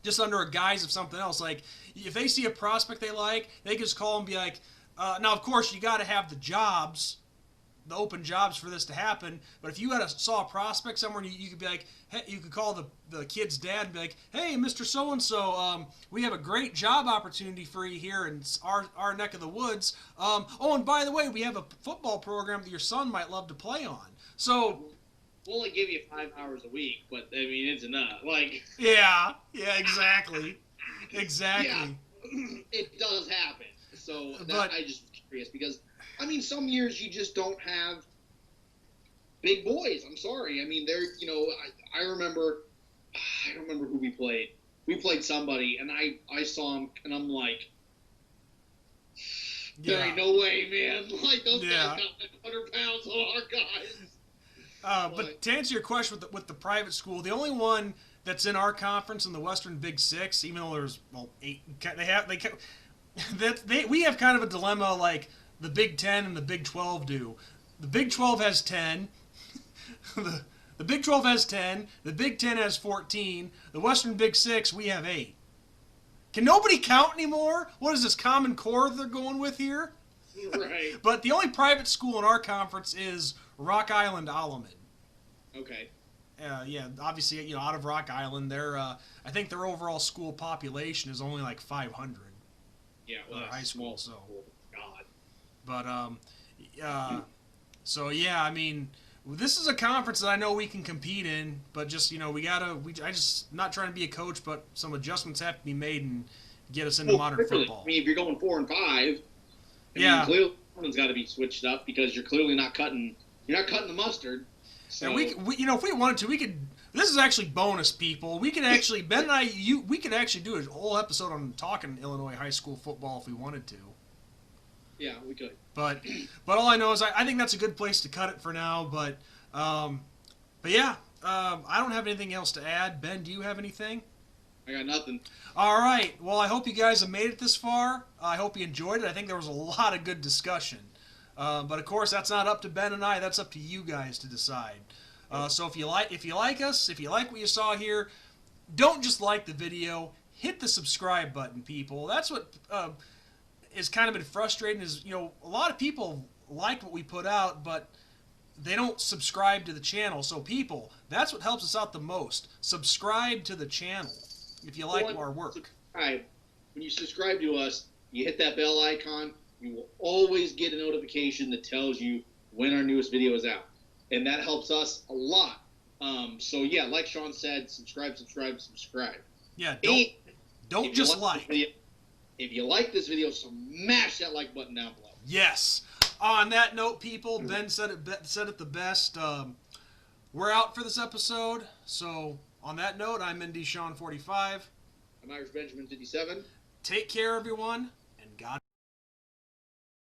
Just under a guise of something else. Like, if they see a prospect they like, they can just call and be like, now, of course, you got to have the jobs, the open jobs for this to happen. But if you saw a prospect somewhere, and you could be like, hey, you could call the kid's dad and be like, hey, Mr. So-and-so, we have a great job opportunity for you here in our neck of the woods. And by the way, we have a football program that your son might love to play on. So we'll only give you 5 hours a week, but I mean, it's enough. Like, yeah, exactly. Exactly. Yeah, it does happen. So I just was curious because, I mean, some years you just don't have big boys. I'm sorry. I mean, I remember, I don't remember who we played. We played somebody, and I saw him, and I'm like, there ain't no way, man. Like, those guys got like 100 pounds on our guys. But to answer your question with the private school, the only one that's in our conference in the Western Big Six, even though there's 8, we have kind of a dilemma like the Big 10 and the Big 12 do. The Big 12 has 10. The Big 12 has 10. The Big 10 has 14. The Western Big 6, we have 8. Can nobody count anymore? What is this, Common Core they're going with here? Right. But the only private school in our conference is Rock Island Alleman. Okay. Yeah, obviously, out of Rock Island, I think their overall school population is only like 500. Yeah, well, high school, so. God. But, so yeah, I mean, this is a conference that I know we can compete in, but just, I just, not trying to be a coach, but some adjustments have to be made and get us into modern football. I mean, if you're going 4 and 5, clearly someone's got to be switched up because you're clearly not cutting the mustard. So. And we if we wanted to, we could. This is actually bonus, people. We could actually Ben and we could actually do a whole episode on talking Illinois high school football if we wanted to. Yeah, we could. But all I know is I think that's a good place to cut it for now. But yeah, I don't have anything else to add. Ben, do you have anything? I got nothing. All right. Well, I hope you guys have made it this far. I hope you enjoyed it. I think there was a lot of good discussion. But of course, that's not up to Ben and I. That's up to you guys to decide. So if you like us, if you like what you saw here, don't just like the video. Hit the subscribe button, people. That's what is kind of been frustrating. Is a lot of people like what we put out, but they don't subscribe to the channel. So people, that's what helps us out the most. Subscribe to the channel if you like our work. Subscribe. When you subscribe to us, you hit that bell icon. You will always get a notification that tells you when our newest video is out, and that helps us a lot. So yeah, like Sean said, subscribe. Yeah, And don't just like. If you like this video, smash that like button down below. Yes. On that note, people, Ben said it the best. We're out for this episode. So on that note, I'm Indy Sean 45. I'm Irish Benjamin 57. Take care, everyone.